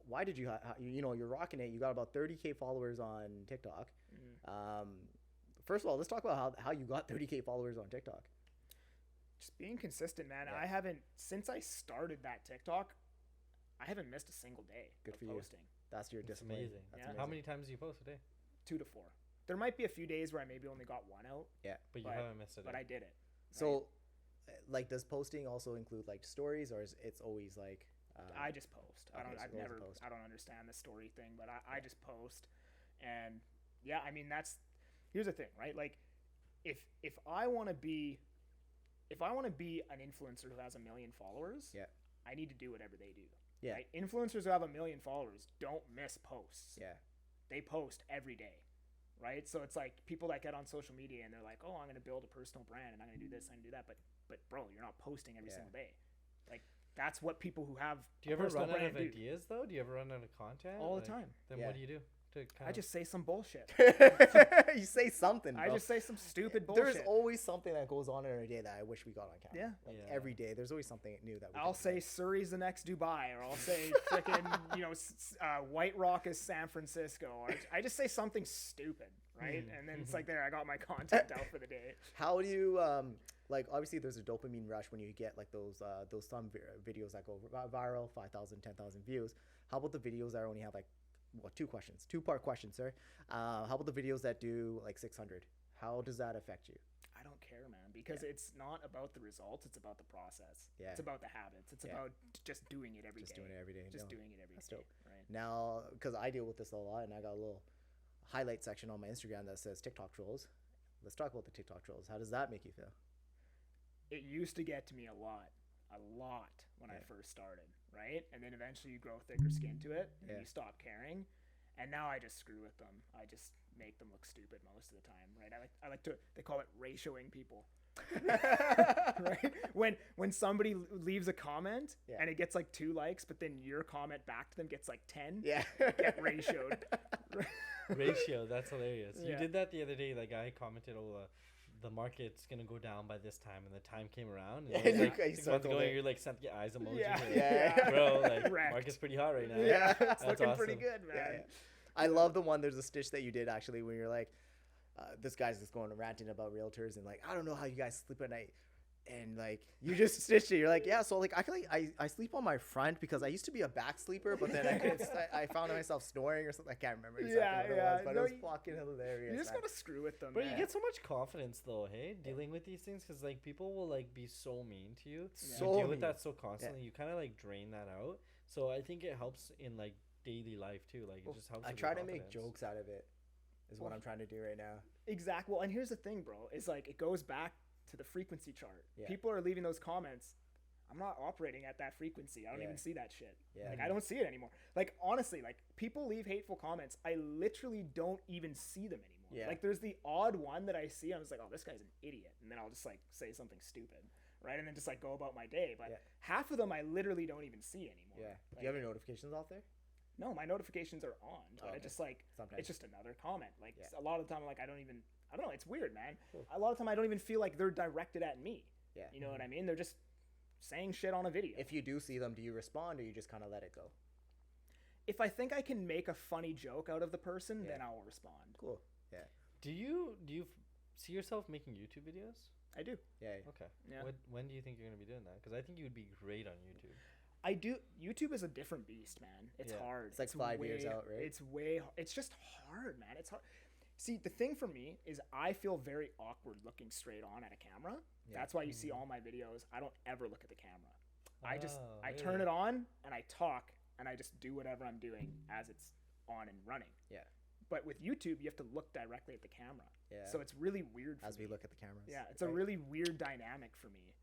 S1: why did you you're rocking it? You got about 30K followers on TikTok. First of all, let's talk about how you got 30K followers on TikTok.
S3: Just being consistent, man.
S1: Yeah.
S3: I haven't, since I started that TikTok, I haven't missed a single day
S1: Good
S3: of
S1: for you.
S3: posting.
S1: That's your
S2: That's
S1: discipline.
S2: amazing.
S1: That's
S3: Yeah.
S1: amazing.
S2: How many times do you post a day?
S3: 2 to 4. There might be a few days where I maybe only got one out,
S2: But you
S3: But-
S2: haven't missed a day.
S3: but I did it.
S1: So, like, does posting also include like stories, or is it's always like?
S3: I just post.
S1: okay, so
S3: I've
S1: always a
S3: never,
S1: post.
S3: I don't understand the story thing, but I just post. And yeah, I mean, here's the thing, right? Like, if I want to be an influencer who has 1 million followers,
S1: Yeah.
S3: I need to do whatever they do.
S1: Yeah.
S3: Right? Influencers who have 1 million followers don't miss posts.
S1: Yeah.
S3: They post every day, right? So it's like people that get on social media and they're like, oh, I'm going to build a personal brand and I'm going to do this, I'm going to do that. But bro, you're not posting every
S1: Yeah.
S3: single day. Like, that's what people who have
S2: Do you
S3: a
S2: ever
S3: personal
S2: run out
S3: brand
S2: of
S3: do.
S2: ideas though? Do you ever run out of content?
S3: All the
S2: Like,
S3: time.
S2: Then
S1: Yeah.
S2: what do you do to kind
S3: I just say some bullshit.
S1: You say something.
S3: I
S1: bro.
S3: just say some stupid bullshit.
S1: There's always something that goes on in our day that I wish we got on camera.
S3: Yeah.
S1: Like
S2: Yeah.
S1: every day, there's always something new that we
S3: I'll
S1: can
S3: say
S1: do.
S3: Surrey's the next Dubai, or I'll say freaking, White Rock is San Francisco. Or I just say something stupid, right? And then it's like, there, I got my content out for the day.
S1: How do you like? Obviously, there's a dopamine rush when you get like those videos that go viral, 5,000, 10,000 views. How about the videos that only have like, well, 2-part question, sir? How about the videos that do like 600? How does that affect you?
S3: I don't care, man, because it's not about the results. It's about the process.
S1: Yeah.
S3: It's about the habits. It's
S1: Yeah.
S3: about just doing it every day.
S1: Just doing it every day.
S3: Just
S1: No,
S3: doing it every
S1: that's
S3: day.
S1: dope.
S3: Right.
S1: now, because I deal with this a lot, and I got a little highlight section on my Instagram that says TikTok trolls. Let's talk about the TikTok trolls. How does that make you feel?
S3: It used to get to me a lot when I
S1: Yeah.
S3: first started, right? And then eventually you grow thicker skin to it, and
S1: Yeah.
S3: you stop caring. And now I just screw with them. I just make them look stupid most of the time, right? I like to, they call it ratioing people. Right? When somebody leaves a comment
S1: Yeah.
S3: and it gets like 2 likes, but then your comment back to them gets like 10,
S1: Yeah.
S3: get ratioed.
S2: Ratio, that's hilarious. You
S3: Yeah.
S2: did that the other day. Like I commented, the market's gonna go down by this time, and the time came around.
S1: Yeah,
S2: And it was
S1: you
S2: like
S1: guys
S2: 6 months
S1: circled
S2: ago,
S1: it.
S2: you're like sent the eyes emoji.
S3: Yeah.
S2: Like,
S1: Yeah.
S2: bro, like
S3: Wrecked.
S2: market's pretty hot right now.
S3: Yeah, it's
S2: That's
S3: looking pretty
S2: awesome.
S3: good, man.
S1: Yeah. I love the one. There's a stitch that you did actually when you're like, this guy's just going ranting about realtors and like, I don't know how you guys sleep at night. And like, you just stitched it. You're like, yeah. So like, I feel like I sleep on my front because I used to be a back sleeper, but then I found myself snoring or something. I can't remember exactly what it was, but
S3: No,
S1: it was
S3: you-
S1: fucking hilarious.
S3: You just
S1: man.
S3: gotta screw with them,
S2: But
S3: man.
S2: you get so much confidence though, hey, dealing with these things, because like people will like be so mean to you.
S1: So
S2: you deal with
S1: mean.
S2: that so constantly. You kind of like drain that out. So I think it helps in like daily life too. Like it just helps.
S1: I
S2: with
S1: try
S2: your
S1: to make
S2: confidence.
S1: jokes out of it. Is what I'm trying to do right now.
S3: Exactly. Well, and here's the thing, bro. Is like it goes back to the frequency chart.
S1: Yeah.
S3: People are leaving those comments. I'm not operating at that frequency. I don't
S1: Yeah.
S3: even see that shit.
S1: Yeah.
S3: Like I don't see it anymore. Like honestly, like people leave hateful comments. I literally don't even see them anymore.
S1: Yeah.
S3: Like there's the odd one that I see. I'm just like, oh, this guy's an idiot, and then I'll just like say something stupid, right? And then just like go about my day. But
S1: Yeah.
S3: half of them I literally don't even see anymore.
S1: Yeah.
S3: Like,
S1: Do you have any notifications off there?
S3: no, my notifications are on, but
S1: Okay.
S3: I just like
S1: Sometimes.
S3: it's just another comment. Like
S1: Yeah.
S3: a lot of the time, like I don't know. It's weird, man.
S1: Cool.
S3: A lot of the time, I don't even feel like they're directed at me.
S1: Yeah.
S3: You know what I mean? They're just saying shit on a video.
S1: If you do see them, do you respond or you just kind of let it go?
S3: If I think I can make a funny joke out of the person, then
S1: Yeah.
S3: I'll respond.
S1: Cool. Yeah.
S2: Do you see yourself making YouTube videos?
S3: I do.
S1: Yeah.
S2: Okay.
S3: Yeah.
S2: When do you think you're gonna be doing that? Because I think you would be great on YouTube.
S3: I do. YouTube is a different beast, man. It's
S2: Yeah.
S3: hard.
S1: It's like 5 years out, right?
S3: It's just hard, man. It's hard. See, the thing for me is I feel very awkward looking straight on at a camera.
S1: Yeah.
S3: That's why you see all my videos. I don't ever look at the camera.
S2: Oh,
S3: I turn it on and I talk and I just do whatever I'm doing as it's on and running.
S1: Yeah.
S3: But with YouTube, you have to look directly at the camera.
S1: Yeah.
S3: So it's really weird for
S1: As
S3: me.
S1: we look at the cameras.
S3: Yeah, it's a
S1: Right.
S3: really weird dynamic for me.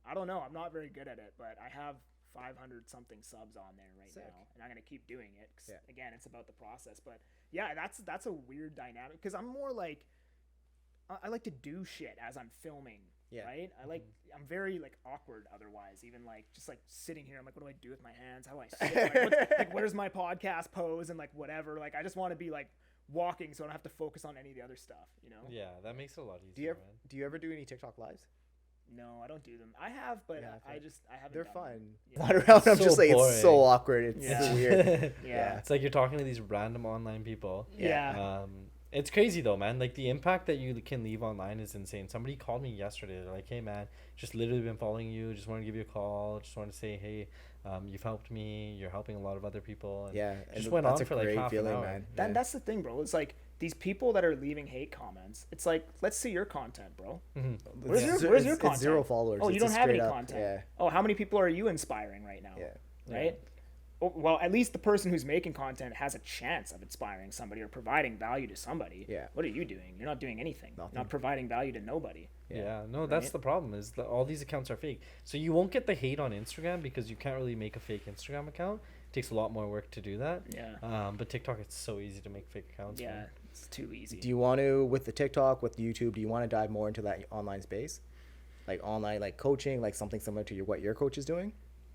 S3: I don't know. I'm not very good at it, but I have 500 something subs on there right
S1: Sick.
S3: now, and I'm gonna keep doing it. 'Cause,
S1: Yeah.
S3: again, it's about the process. But yeah, that's a weird dynamic because I'm more like I like to do shit as I'm filming.
S1: Yeah.
S3: Right. I'm very like awkward otherwise. Even like just like sitting here, I'm like, what do I do with my hands? How do I sit? Like, where's my podcast pose and like whatever. Like I just want to be like walking so I don't have to focus on any of the other stuff. You know.
S2: Yeah, that makes it a lot easier.
S1: Do you ever
S2: man.
S1: do you ever do any TikTok lives?
S3: No, I don't do them. I have, but
S1: Yeah,
S3: I haven't.
S1: They're
S3: done
S1: fun.
S3: them. Yeah.
S1: Not around. I'm
S2: So
S1: just like it's so
S2: boring.
S1: awkward. It's
S3: Yeah.
S1: weird.
S3: Yeah.
S2: It's like you're talking to these random online people.
S3: Yeah.
S2: It's crazy though, man. Like the impact that you can leave online is insane. Somebody called me yesterday. They're like, "Hey, man, just literally been following you. Just want to give you a call. Just want to say, hey, you've helped me. You're helping a lot of other people." And
S1: Yeah.
S2: just
S1: and
S2: went
S1: that's
S2: on
S1: a
S2: for like
S1: great
S2: half an
S1: feeling,
S2: hour.
S1: man.
S3: That,
S1: Yeah.
S3: That's the thing, bro. It's like these people that are leaving hate comments. It's like, let's see your content, bro.
S2: Mhm.
S3: Where's
S1: It's-
S3: your
S1: it's
S3: content?
S1: zero followers.
S3: Oh, you
S1: It's
S3: don't
S1: just
S3: have any
S1: straight up-
S3: content.
S1: Yeah.
S3: Oh, how many people are you inspiring right now?
S1: Yeah.
S3: Right. Oh, well, at least the person who's making content has a chance of inspiring somebody or providing value to somebody.
S1: Yeah.
S3: What are you doing? You're not doing anything.
S1: Nothing.
S3: Not providing value to nobody.
S2: Yeah, no, that's
S3: Right?
S2: the problem is that all these accounts are fake. So you won't get the hate on Instagram because you can't really make a fake Instagram account. It takes a lot more work to do that.
S3: Yeah.
S2: But TikTok, it's so easy to make fake accounts.
S3: Yeah.
S2: man.
S3: It's too easy.
S1: Do you want to, with the TikTok, with YouTube, do you want to dive more into that online space, like online, like coaching, like something similar to what your coach is doing?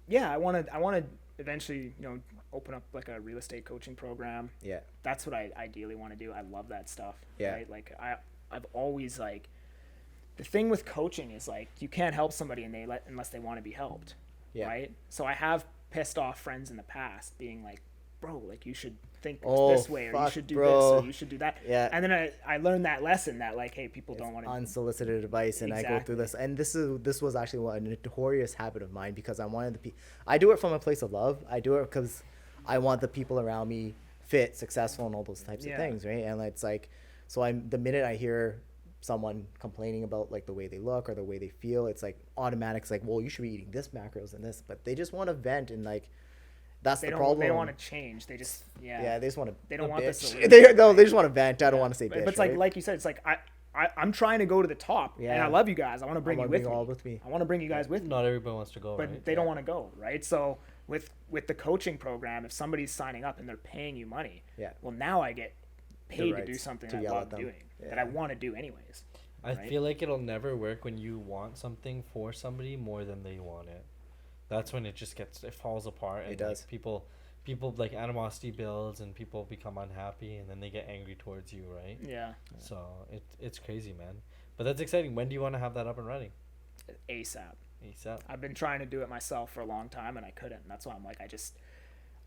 S3: Yeah, I want to eventually, open up like a real estate coaching program.
S1: Yeah.
S3: That's what I ideally want to do. I love that stuff.
S1: Yeah.
S3: Right? Like I've always like the thing with coaching is like you can't help somebody unless they want to be helped.
S1: Yeah.
S3: Right? So I have pissed off friends in the past being like, bro, like you should think
S1: Oh,
S3: this way or you
S1: fuck,
S3: should do
S1: bro.
S3: this or you should do that.
S1: Yeah.
S3: And then I learned that lesson that like, hey, people
S1: It's
S3: don't want to
S1: unsolicited advice, and I go through this, and this was actually a notorious habit of mine because I wanted I do it from a place of love. I do it because I want the people around me fit, successful, and all those types of things, right? And it's like, so the minute I hear someone complaining about like the way they look or the way they feel, it's like automatic. It's like, well, you should be eating this macros and this, but they just want to vent and like, That's
S3: they
S1: the
S3: don't
S1: problem.
S3: they don't want to change. They just
S1: Yeah, they just want to.
S3: They don't want this.
S1: They just want to vent. I don't want to say bitch.
S3: But it's
S1: right?
S3: like you said, it's like I'm trying to go to the top, and
S1: Yeah.
S3: I love you guys. I want to bring you with me.
S1: with me.
S3: I want to bring you guys with me.
S2: Not everybody wants to go,
S3: But
S2: right?
S3: they don't want to go, right? So with the coaching program, if somebody's signing up and they're paying you money,
S1: Yeah.
S3: well, now I get paid to do
S1: rights
S3: something
S1: to
S3: I
S1: yell
S3: love
S1: at them.
S3: doing, that
S1: Yeah.
S3: I want to do anyways.
S2: I
S3: right?
S2: feel like it'll never work when you want something for somebody more than they want it. That's when it falls apart, and
S1: It does.
S2: Like, people like animosity builds, and people become unhappy, and then they get angry towards you, right?
S3: Yeah,
S2: So it's crazy, man. But that's exciting. When do you want to have that up and running?
S3: ASAP.
S2: ASAP.
S3: I've been trying to do it myself for a long time, and I couldn't. And that's why I'm like,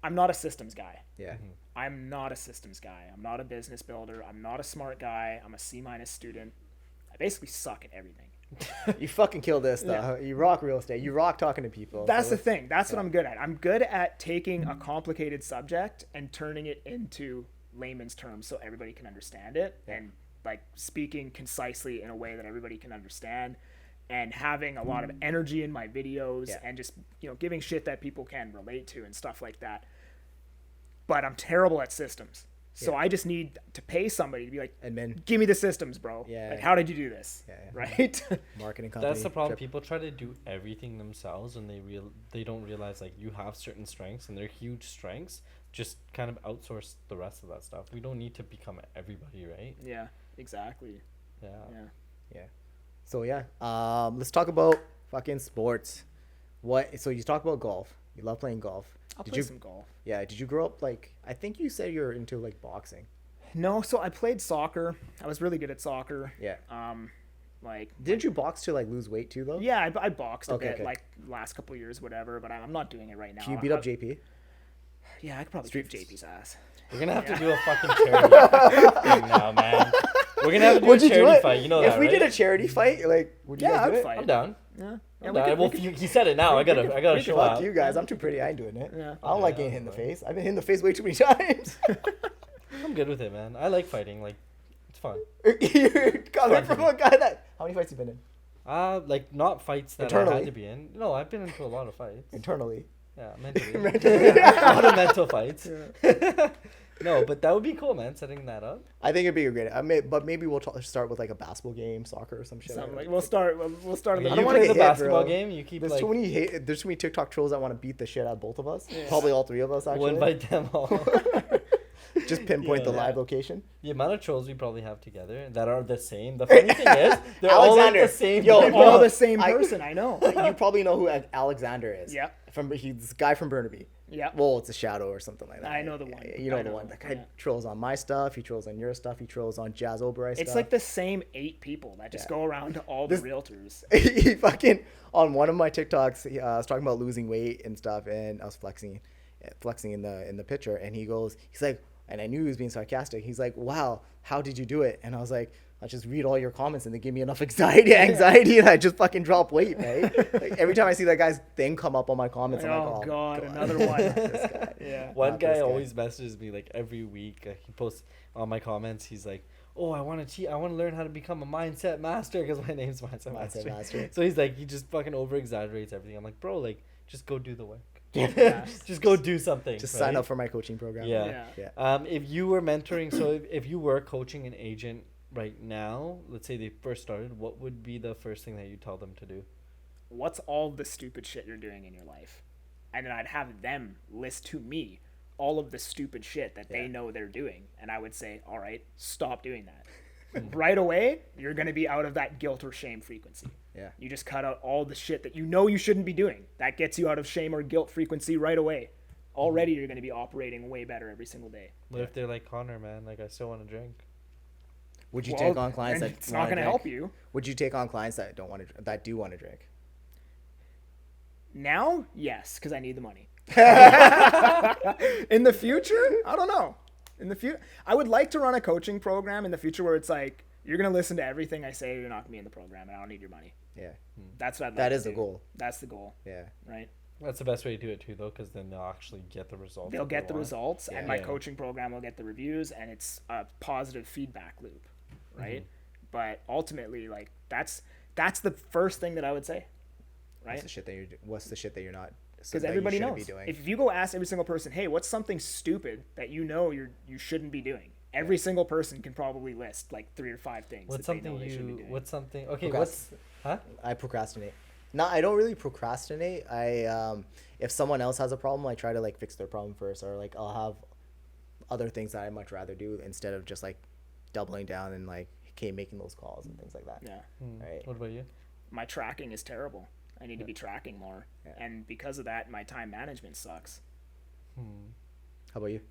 S3: I'm not a systems guy.
S1: Yeah.
S3: I'm not a systems guy. I'm not a business builder. I'm not a smart guy. I'm a C- student. I basically suck at everything.
S1: You fucking kill this stuff. You rock real estate. You rock talking to people.
S3: That's
S1: so
S3: the thing. That's what I'm good at. I'm good at taking a complicated subject and turning it into layman's terms so everybody can understand it, and like speaking concisely in a way that everybody can understand, and having a lot of energy in my videos, and just, giving shit that people can relate to and stuff like that. But I'm terrible at systems. So I just need to pay somebody to be like,
S1: admin,
S3: give me the systems, bro.
S1: Yeah.
S3: Like, how did you do this?
S1: Yeah.
S3: Right?
S1: marketing company.
S2: That's the problem. People try to do everything themselves, and they don't realize like you have certain strengths, and they're huge strengths. Just kind of outsource the rest of that stuff. We don't need to become everybody, right?
S3: Yeah, exactly.
S2: Yeah.
S3: Yeah.
S1: So let's talk about fucking sports. So you talk about golf. You love playing golf.
S3: I'll
S1: Did
S3: play
S1: you?
S3: some golf.
S1: Yeah. Did you grow up like? I think you said you're into like boxing.
S3: No, so I played soccer. I was really good at soccer.
S1: Yeah.
S3: Didn't
S1: you box to like lose weight too though?
S3: Yeah, I boxed a bit,
S1: okay.
S3: like last couple years, whatever. But I'm not doing it right now.
S1: Can you beat up JP?
S3: Yeah, I could probably beat JP's ass.
S2: We're gonna have to do a fucking charity thing now, man. We're gonna have to do
S1: Would
S2: a
S1: you do
S2: charity
S1: it?
S2: fight. You know
S1: If
S2: that,
S1: we
S2: right?
S1: did a charity fight, like, would you
S3: Yeah,
S1: guys do
S3: I'd
S1: it?
S3: fight.
S2: I'm down.
S3: Yeah.
S2: I'm down. Well, he said it now. I gotta show
S1: Fuck
S2: up.
S1: you guys. I'm too pretty. I ain't doing it.
S3: Yeah.
S1: I don't like getting hit in the face. I've been hit in the face way too many times.
S2: I'm good with it, man. I like fighting. Like, it's fun.
S1: You're coming from a guy that. How many fights you been in?
S2: Like not fights that I
S1: Internally.
S2: had to be in. No, I've been into a lot of fights.
S1: Internally.
S2: Yeah, mentally. A lot of mental fights. No, but that would be cool, man. Setting that up.
S1: I think it'd be a great. But maybe we'll start with like a basketball game, soccer, or some shit.
S3: Something like we'll start. We'll start.
S2: Okay,
S3: a
S1: I
S2: you
S1: don't wanna
S2: play
S1: get
S2: the
S1: hit,
S2: basketball
S1: bro.
S2: game. You keep
S1: There's
S2: like.
S1: there's too many TikTok trolls that want to beat the shit out of both of us.
S3: Yeah.
S1: Probably all three of us actually.
S2: We'll invite them all.
S1: Just pinpoint the
S2: Yeah.
S1: live location.
S2: The amount of trolls we probably have together that are the same. The funny thing is, they're all like
S1: Alexander.
S2: the same.
S1: Yo,
S3: They're
S2: people.
S3: all the same person. I know.
S1: You probably know who Alexander is.
S3: Yeah.
S1: He's this guy from Burnaby.
S3: Yeah.
S1: Well, it's a shadow or something like that.
S3: I know the one.
S1: You know
S3: I
S1: the
S3: know.
S1: one. That guy
S3: Yeah.
S1: trolls on my stuff. He trolls on your stuff. He trolls on Jazz Oberoi stuff.
S3: It's like the same 8 people that just
S1: Yeah.
S3: go around to all
S1: This-
S3: the realtors.
S1: He fucking on one of my TikToks. I was talking about losing weight and stuff, and I was flexing in the picture, and he's like, and I knew he was being sarcastic. He's like, "Wow, how did you do it?" And I was like, "I just read all your comments, and they give me enough anxiety, and I just fucking drop weight, right?" Like, every time I see that guy's thing come up on my comments, I'm like,
S3: Oh,
S1: "Oh
S3: God,
S1: God,
S3: another one."
S1: This guy.
S3: Yeah.
S2: One
S1: Not
S2: guy
S1: this guy.
S2: always messages me like every week. He posts on my comments. He's like, "Oh, I want to learn how to become a mindset master because my name's Mindset
S1: Mindset
S2: Master."
S1: Master.
S2: So he's like, he just fucking over exaggerates everything. I'm like, bro, like, just go do the work.
S3: Yeah.
S2: Just go do something.
S1: Just
S2: right?
S1: sign up for my coaching program.
S2: Yeah.
S1: Yeah.
S2: If you were mentoring, so if you were coaching an agent right now, let's say they first started, what would be the first thing that you tell them to do?
S3: What's all the stupid shit you're doing in your life? And then I'd have them list to me all of the stupid shit that they know they're doing. And I would say, all right, stop doing that. Right away, you're going to be out of that guilt or shame frequency.
S1: Yeah.
S3: You just cut out all the shit that you know you shouldn't be doing. That gets you out of shame or guilt frequency right away. Already, you're going to be operating way better every single day.
S2: What if they're like, Connor, man, like, I still want to drink?
S1: Would you
S3: Well,
S1: take on clients
S3: then
S1: that
S3: it's not
S1: wanna
S3: going to
S1: drink?
S3: help you.
S1: Would you take on clients that do want to drink?
S3: Now, yes, because I need the money. In the future, I don't know. In the future, I would like to run a coaching program in the future where it's like you're gonna listen to everything I say. You're not gonna be in the program, and I don't need your money.
S1: Yeah.
S3: That's what I'd like
S1: That
S3: to
S1: is the
S3: do.
S1: goal.
S3: That's the goal,
S1: Yeah.
S3: right?
S2: That's the best way to do it too, though, because then they'll actually get the results.
S3: They'll
S2: that they
S3: get the
S2: want.
S3: results, and
S1: Yeah.
S3: my
S2: Yeah.
S3: coaching program will get the reviews, and it's a positive feedback loop, right? But ultimately, like that's the first thing that I would say, right?
S1: What's the shit that you're not
S3: Because
S1: that you
S3: everybody
S1: shouldn't
S3: knows.
S1: be doing.
S3: If you go ask every single person, hey, what's something stupid that you know you shouldn't be doing? Every single person can probably list like 3 or 5 things.
S2: What's
S3: that they know
S2: something
S3: they shouldn't be
S2: you?
S3: doing.
S2: What's something? Okay,
S1: Procrast-
S2: Huh?
S1: I procrastinate. No, I don't really procrastinate. If someone else has a problem, I try to like fix their problem first, or like I'll have other things that I'd much rather do instead of just like doubling down and like making those calls and things like that.
S3: Yeah.
S1: Right.
S2: What about you?
S3: My tracking is terrible. I need to be tracking more.
S1: Yeah.
S3: And because of that, my time management sucks.
S1: How about you?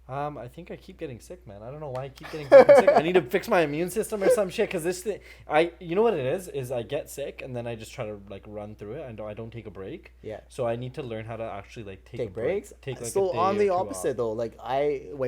S2: I think I keep getting sick, man. I don't know why I keep getting fucking sick. I need to fix my immune system or some shit. Cause this thing, you know what it is I get sick and then I just try to like run through it. I don't take a break.
S1: Yeah.
S2: So I need to learn how to actually like take a
S1: breaks.
S2: break. Take like
S1: So
S2: a day
S1: on
S2: or
S1: the
S2: two
S1: opposite
S2: off.
S1: though, like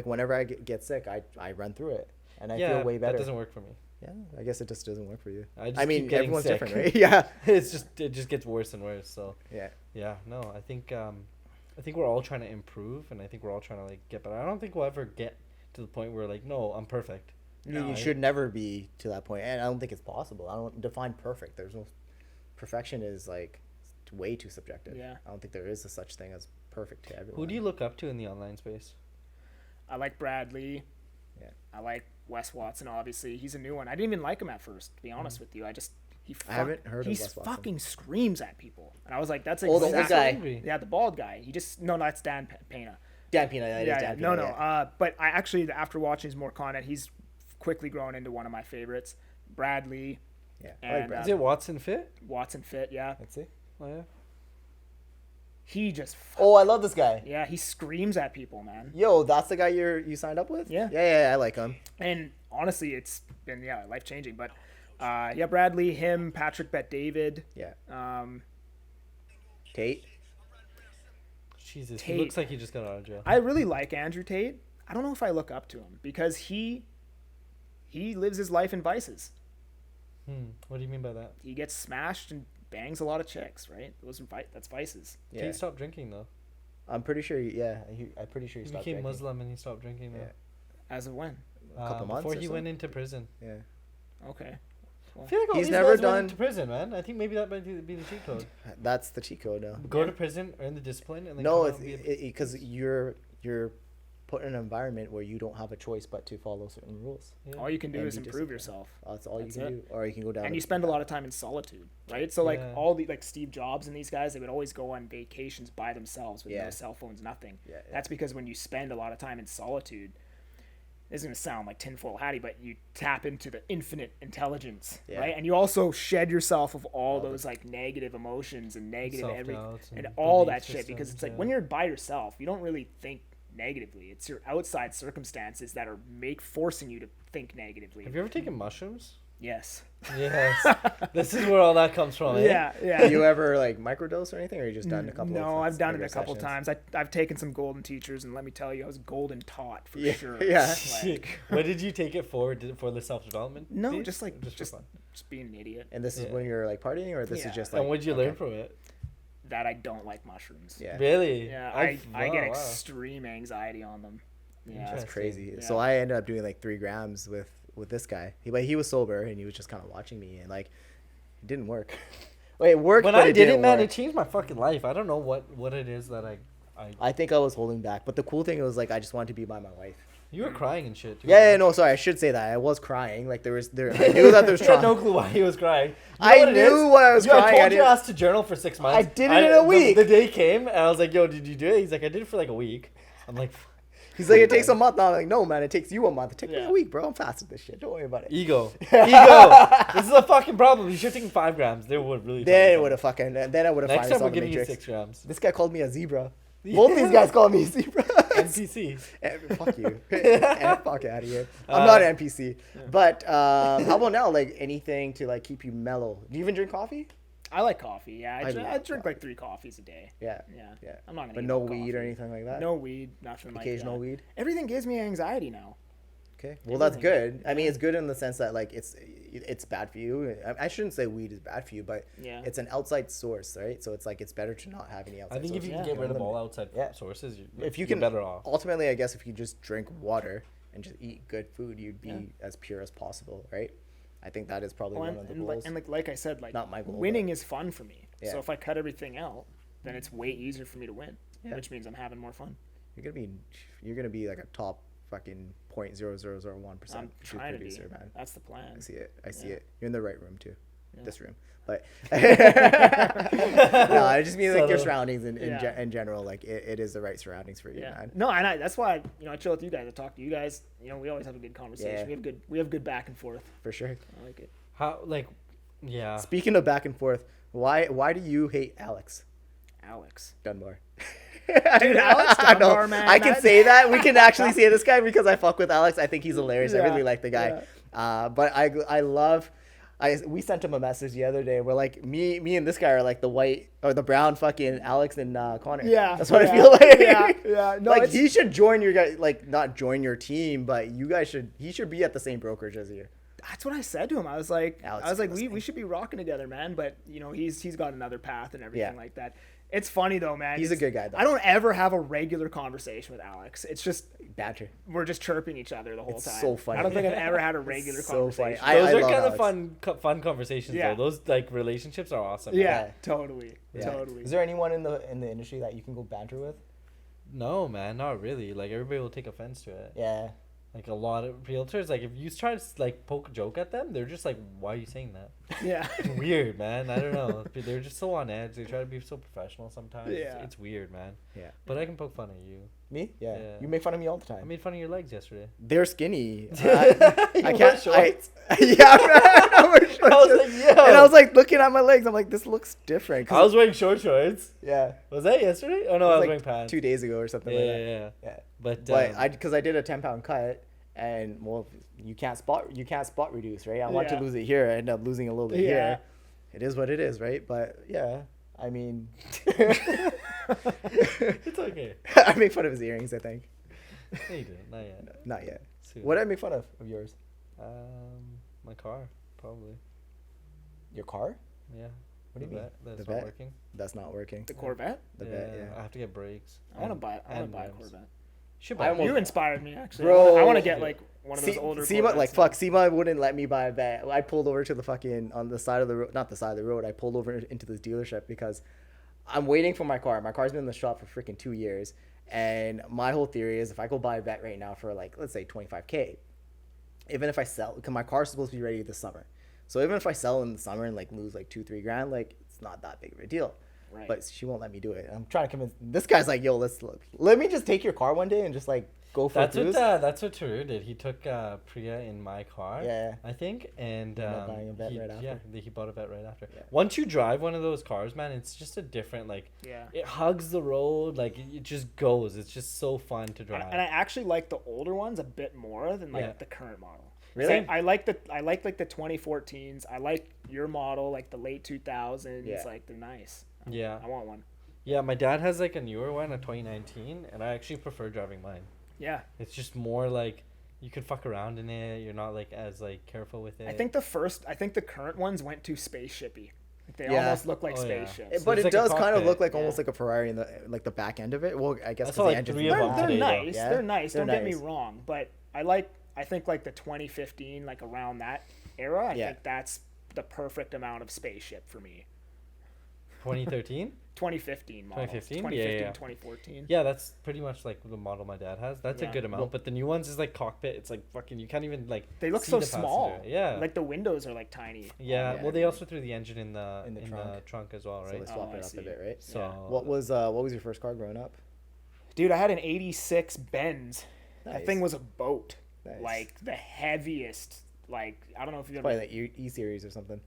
S1: whenever I get sick, I run through it and I feel way better.
S2: That doesn't work for me.
S1: Yeah, I guess it just doesn't work for you.
S2: I just
S1: I mean,
S2: keep getting
S1: everyone's
S2: sick.
S1: different, right? Yeah.
S2: It just gets worse and worse. So
S1: Yeah.
S2: yeah, no, I think we're all trying to improve, and I think we're all trying to like get better. I don't think we'll ever get to the point where like, no, I'm perfect.
S1: You should never be to that point, and I don't think it's possible. I don't define perfect. There's no perfection is like way too subjective.
S3: Yeah.
S1: I don't think there is a such thing as perfect to everyone.
S2: Who do you look up to in the online space?
S3: I like Brad Lee.
S1: Yeah.
S3: I like Wes Watson, obviously. He's a new one. I didn't even like him at first, to be honest with you.
S1: I haven't heard of
S3: He
S1: Wes Watson.
S3: fucking screams at people. And I was like, that's
S1: Oh, the
S3: exactly...
S1: old guy.
S2: Angry.
S3: Yeah, the bald guy. No, that's Dan Pena.
S1: Dan Pena. That is
S3: Yeah,
S1: Dan
S3: no,
S1: Pena,
S3: no.
S1: yeah.
S3: But I actually, after watching his more content, he's quickly grown into one of my favorites. Brad Lee,
S1: Yeah. I
S3: and,
S1: like Brad.
S2: Is it Watson Fit?
S3: Watson Fit, yeah.
S1: Let's see.
S2: Oh yeah.
S3: He just...
S1: Oh, I love this guy.
S3: Yeah, he screams at people, man.
S1: Yo, that's the guy you signed up with?
S3: Yeah.
S1: Yeah, I like him.
S3: And honestly, it's been, life-changing. But, Bradley, him, Patrick Bet-David.
S1: Yeah.
S3: Tate.
S1: Tate.
S2: Jesus, he looks like he just got out of jail.
S3: I really like Andrew Tate. I don't know if I look up to him because he lives his life in vices.
S2: What do you mean by that?
S3: He gets smashed and bangs a lot of chicks, right? That's vices.
S1: Yeah.
S2: Tate stopped drinking though.
S1: I'm pretty sure. I'm pretty sure he
S2: He
S1: stopped
S2: became
S1: drinking.
S2: Muslim and he stopped drinking though.
S1: Yeah.
S3: As of when?
S1: A couple months
S2: before
S1: or
S2: he
S1: so?
S2: went into prison.
S1: Yeah.
S3: Okay.
S2: I feel like all
S1: He's
S2: these
S1: never
S2: guys went
S1: done-
S2: into prison, man. I think maybe that might be the cheat code.
S1: That's the cheat code now.
S2: Go to prison, earn the discipline, and then
S1: No,
S2: come
S1: it's
S2: out and be
S1: because you're put in an environment where you don't have a choice but to follow certain rules.
S2: yeah.
S3: All you can do
S1: And
S3: is
S1: be
S3: improve
S1: disciplined.
S3: yourself.
S1: That's all
S3: That's
S1: you can
S3: it.
S1: do, or you can go down.
S3: And you spend a lot of time in solitude, right? So like
S2: Yeah.
S3: all the like Steve Jobs and these guys, they would always go on vacations by themselves with
S1: Yeah.
S3: no cell phones, nothing.
S1: Yeah, yeah.
S3: That's because when you spend a lot of time in solitude, this is gonna sound like tinfoil hattie, but you tap into the infinite intelligence,
S1: Yeah.
S3: right? And you also shed yourself of all those like negative emotions and negative
S2: Self-doubts
S3: and
S2: and
S3: all that
S2: belief
S3: shit. Because it's
S2: systems,
S3: like when you're by yourself, you don't really think negatively. It's your outside circumstances that are forcing you to think negatively.
S2: Have you ever taken mushrooms?
S3: Yes.
S2: Yes. This is where all that comes from. Eh?
S3: Yeah, yeah.
S1: Do you ever like microdose or anything, or you just done a couple?
S3: No,
S1: of
S3: I've done it a
S1: bigger
S3: couple
S1: sessions?
S3: times. I've taken some golden teachers, and let me tell you, I was golden taught for
S1: Yeah,
S3: sure.
S1: yeah.
S3: Like,
S2: What did you take it for? Did it for the self development?
S3: no, just
S2: for
S3: just
S2: fun.
S3: being an idiot.
S1: And this is
S2: Yeah.
S1: when you're like partying, or this
S3: Yeah.
S1: is just like.
S2: And what did you
S1: okay.
S2: learn from it?
S3: That I don't like mushrooms.
S1: Yeah,
S2: Really?
S3: Yeah,
S2: I've-
S3: I get
S2: wow.
S3: extreme anxiety on them. Yeah.
S1: that's
S2: Interesting.
S1: crazy.
S3: Yeah.
S1: So I ended up doing like 3 grams with this guy. He was sober and he was just kind of watching me, and like it didn't work. Wait, it worked.
S2: When
S1: but
S2: I
S1: it
S2: did it,
S1: didn't
S2: man,
S1: work.
S2: it changed my fucking life. I don't know what it is that I
S1: I think I was holding back, but the cool thing was like I just wanted to be by my wife.
S2: you were crying and shit. Too,
S1: Yeah, no, sorry, I should say that I was crying. Like I knew that there was
S2: He had
S1: trauma.
S2: no clue why he was crying.
S1: I
S2: what it
S1: knew
S2: is?
S1: why I was
S2: Yo, I
S1: crying.
S2: told
S1: I
S2: your
S1: didn't-
S2: ass to journal for 6 months.
S1: I did it in a week.
S2: The day came, and I was like, "Yo, did you do it?" He's like, "I did it for like a week." I'm like,
S1: He's like, it takes a month. Now I'm like, no, man, it takes you a month. It took me
S3: Yeah.
S1: a week, bro. I'm fast at this shit. Don't worry about it.
S2: "Ego, ego. This is a fucking problem. You should have taken 5 grams. They would really.
S1: Then it would have fucking. Then I would have
S2: Next
S1: found
S2: time we're
S1: myself in
S2: giving you
S1: Matrix.
S2: 6 grams.
S1: This guy called me a zebra. Both these guys call me a zebra.
S2: NPC.
S1: Fuck you. Fuck out of here. I'm not an NPC. But how about now? Like anything to like keep you mellow. Do you even drink coffee?
S3: I like coffee. Yeah,
S1: I love
S3: I drink
S1: coffee.
S3: like 3 coffees a day.
S1: Yeah.
S3: Yeah.
S1: Yeah.
S3: I'm not gonna.
S1: But
S3: give
S1: no
S3: up
S1: weed or
S3: coffee.
S1: anything like that.
S3: No weed, nothing
S1: Occasional
S3: like that.
S1: weed.
S3: Everything gives me anxiety now.
S1: Okay. Well, that's
S3: Everything.
S1: good. I mean, it's good in the sense that like it's bad for you. I shouldn't say weed is bad for you, but
S3: Yeah.
S1: it's an outside source, right? So it's like it's better to not have any outside.
S2: I think if
S1: sources.
S2: you can
S3: Yeah.
S2: get rid of all
S1: Limit.
S2: outside
S1: Yeah.
S2: sources,
S1: If you
S2: you're
S1: can,
S2: better off.
S1: ultimately, I guess if you just drink water and just eat good food, you'd be
S3: Yeah.
S1: as pure as possible, right? I think that is probably
S3: Well,
S1: one of the
S3: and
S1: goals.
S3: like I said, like
S1: Not my goal,
S3: winning is fun for me.
S1: Yeah.
S3: So if I cut everything out, then it's way easier for me to win,
S1: Yeah.
S3: which means I'm having more fun.
S1: You're gonna be like a top fucking 0.0001%
S3: I'm
S1: truth
S3: trying to
S1: producer,
S3: be.
S1: man.
S3: That's the plan.
S1: I see it. I see
S3: Yeah.
S1: it. You're in the right room too.
S3: Yeah.
S1: This room, but no, I just mean like your
S2: So-
S1: surroundings
S3: Yeah.
S1: in general. Like it is the right surroundings for you,
S3: Yeah.
S1: man.
S3: No, and that's why I chill with you guys. I talk to you guys. We always have a good conversation.
S1: Yeah.
S3: We have good back and forth.
S1: For sure.
S3: I like it.
S2: How yeah.
S1: Speaking of back and forth, why do you hate Alex
S3: Alex.
S1: Dunbar?
S3: Dude, Alex
S1: I know.
S3: Dunbar, man.
S1: I can say that. We can actually say this guy because I fuck with Alex. I think he's hilarious. I
S3: Yeah,
S1: really like the guy. But I love. We sent him a message the other day. We're like, me and this guy are like the white or the brown fucking Alex and Connor.
S3: Yeah,
S1: that's what
S3: yeah,
S1: I feel like.
S3: yeah. No,
S1: like
S3: it's-
S1: he should join your guy, like not join your team, but you guys should. He should be at the same brokerage as you.
S3: That's what I said to him. I was like,
S1: Alex,
S3: we should be rocking together, man. But he's got another path and everything
S1: Yeah.
S3: like that. It's funny though, man.
S1: He's a good guy, though.
S3: I don't ever have a regular conversation with Alex. It's just
S1: Banter.
S3: we're just chirping each other the whole
S1: It's
S3: funny.
S1: so funny.
S3: I don't think I've ever had a regular
S1: so funny.
S3: conversation.
S1: I
S2: Those are
S1: love
S2: kind of
S1: Alex.
S2: fun conversations
S3: Yeah.
S2: though. Those like relationships are awesome.
S3: Yeah,
S1: Yeah.
S3: totally.
S1: Yeah.
S3: Totally.
S1: Is there anyone in the industry that you can go banter with?
S2: No, man, not really. Like everybody will take offense to it.
S1: Yeah.
S2: Like a lot of realtors, like if you try to like poke a joke at them, they're just like, "Why are you saying that?"
S3: Yeah.
S2: It's weird, man. I don't know. They're just so on edge. They try to be so professional sometimes.
S3: Yeah.
S2: It's weird, man.
S1: Yeah.
S2: But I can poke fun at you.
S1: Me? Yeah.
S2: Yeah.
S1: You make fun of me all the
S2: I
S1: time.
S2: made fun of your legs yesterday.
S1: They're skinny.
S2: You
S1: I
S2: wear
S1: can't.
S2: shorts?
S1: Yeah, man. I wear shorts.
S2: I was like, yo.
S1: And I was like looking at my legs. I'm like, this looks different. 'Cause
S2: I was wearing short shorts.
S1: yeah.
S2: Was that yesterday? Oh no,
S1: It
S2: I was
S1: like
S2: wearing pants.
S1: 2 days ago or something
S2: Yeah,
S1: like
S2: yeah,
S1: that.
S2: yeah.
S1: Yeah.
S2: But
S1: Because I did a 10-pound cut, and well, you can't spot reduce, right? I want to
S3: Yeah.
S1: lose it here. I end up losing a little bit
S3: Yeah.
S1: here. It is what it is, right? But yeah, I mean,
S2: it's okay.
S1: I make fun of his earrings. I think
S2: No, you didn't. Not yet.
S1: not yet.
S2: Soon.
S1: What did I make fun of yours?
S2: My car, probably.
S1: Your car?
S2: Yeah.
S1: What do you
S2: The
S1: mean?
S2: vet, That's
S1: The
S2: not
S1: vet?
S2: working.
S1: That's not working.
S3: The Corvette.
S1: The vet,
S2: I
S1: yeah.
S2: have to get brakes.
S3: I want to
S2: and-
S3: buy a
S2: and rims.
S3: Corvette.
S2: Should
S1: I
S2: buy
S1: almost-
S3: You inspired me actually.
S1: Bro.
S3: I want to get like one of those older.
S1: Sema,
S3: Corvettes
S1: like
S3: now.
S1: fuck, Sema wouldn't let me buy a vet. I pulled over to the fucking on the side of the road, not the side of the road. I pulled over into this dealership because I'm waiting for my car. My car's been in the shop for freaking 2 years, and my whole theory is if I go buy a vet right now for like let's say 25K, even if I sell, because my car's supposed to be ready this summer, so even if I sell in the summer and like lose like 2-3 grand, like it's not that big of a deal.
S3: Right.
S1: But she won't let me do it. I'm trying to convince this guy's like, yo, let me just take your car one day and just like go for a cruise.
S2: That's what Taru did. He took Priya in my car.
S1: Yeah.
S2: I think, and
S1: Ended up buying a vet
S2: he,
S1: right after.
S2: Yeah, he bought a vet right after.
S1: Yeah.
S2: Once you drive one of those cars, man, it's just a different like.
S3: Yeah.
S2: It hugs the road, like it just goes. It's just so fun to
S3: And,
S2: drive.
S3: and I actually like the older ones a bit more than like
S2: Yeah.
S3: the current model.
S1: Really?
S3: Same- I like like the 2014s. I like your model, like the late 2000s.
S1: Yeah.
S3: Like they're nice.
S2: Yeah.
S3: I want one.
S2: Yeah, my dad has like a newer one, a 2019, and I actually prefer driving mine.
S3: Yeah.
S2: It's just more like you can fuck around in it. You're not like as like careful with it.
S3: I think the current ones went too spaceshipy. Like, they
S1: Yeah.
S3: almost look like
S2: Oh, yeah.
S3: spaceships.
S1: But
S2: it's
S1: it
S2: like a
S1: does kind of look
S2: cockpit.
S1: like
S3: Yeah.
S1: almost like a Ferrari in the like the back end of it. Well, I guess
S2: I
S1: because
S2: saw,
S1: the
S2: like,
S1: engine's
S2: 3 of them
S3: They're
S2: today, though.
S3: nice.
S1: Yeah?
S3: They're nice.
S1: They're
S3: Don't get me
S1: nice.
S3: wrong, but I think like the 2015, like around that era, I
S1: Yeah.
S3: think that's the perfect amount of spaceship for me.
S2: 2013.
S3: 2015 model.
S2: 2015?
S3: 2015,
S2: Yeah.
S3: 2014.
S2: Yeah, that's pretty much like the model my dad has. That's
S3: Yeah.
S2: a good amount.
S1: Well-
S2: But the new ones is like cockpit. It's like fucking. You can't even like.
S3: They look
S2: see
S3: so
S2: the
S3: small.
S2: passenger. Yeah.
S3: Like the windows are like tiny.
S2: yeah.
S1: yeah,
S2: Well, they
S1: yeah.
S2: also threw the engine in the
S1: In the trunk.
S2: as well,
S1: So
S2: right?
S1: they swap
S3: I
S1: it up
S3: see.
S1: a bit, right?
S2: So
S1: What was your first car growing up?
S3: Dude, I had an 86 Benz.
S1: Nice.
S3: That thing was a boat.
S1: Nice.
S3: Like the heaviest. Like I don't know if you've ever.
S1: Probably like E series or something.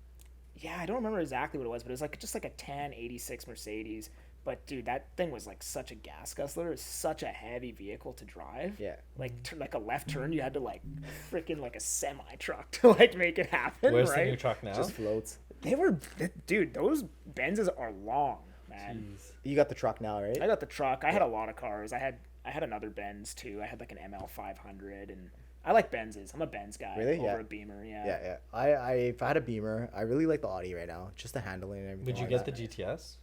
S3: Yeah, I don't remember exactly what it was, but it was like just like a tan 86 Mercedes. But dude, that thing was like such a gas guzzler. It was such a heavy vehicle to drive.
S1: Yeah.
S3: Like like a left turn, you had to like freaking like a semi truck to like make it happen.
S2: Where's the
S3: right?
S2: new truck now?
S1: Just floats.
S3: They were, dude. Those Benzes are long, man.
S2: Jeez.
S1: You got the truck now, right?
S3: I got the truck. I had a lot of cars. I had another Benz too. I had like an ML 500, and I like Benzes. I'm a Benz guy.
S1: Really?
S3: Over
S1: Yeah.
S3: a Beamer. Yeah.
S1: Yeah, yeah. If I had a Beamer, I really like the Audi right now. Just the handling and everything.
S2: Would you
S1: like
S2: get
S1: that.
S2: the GTS?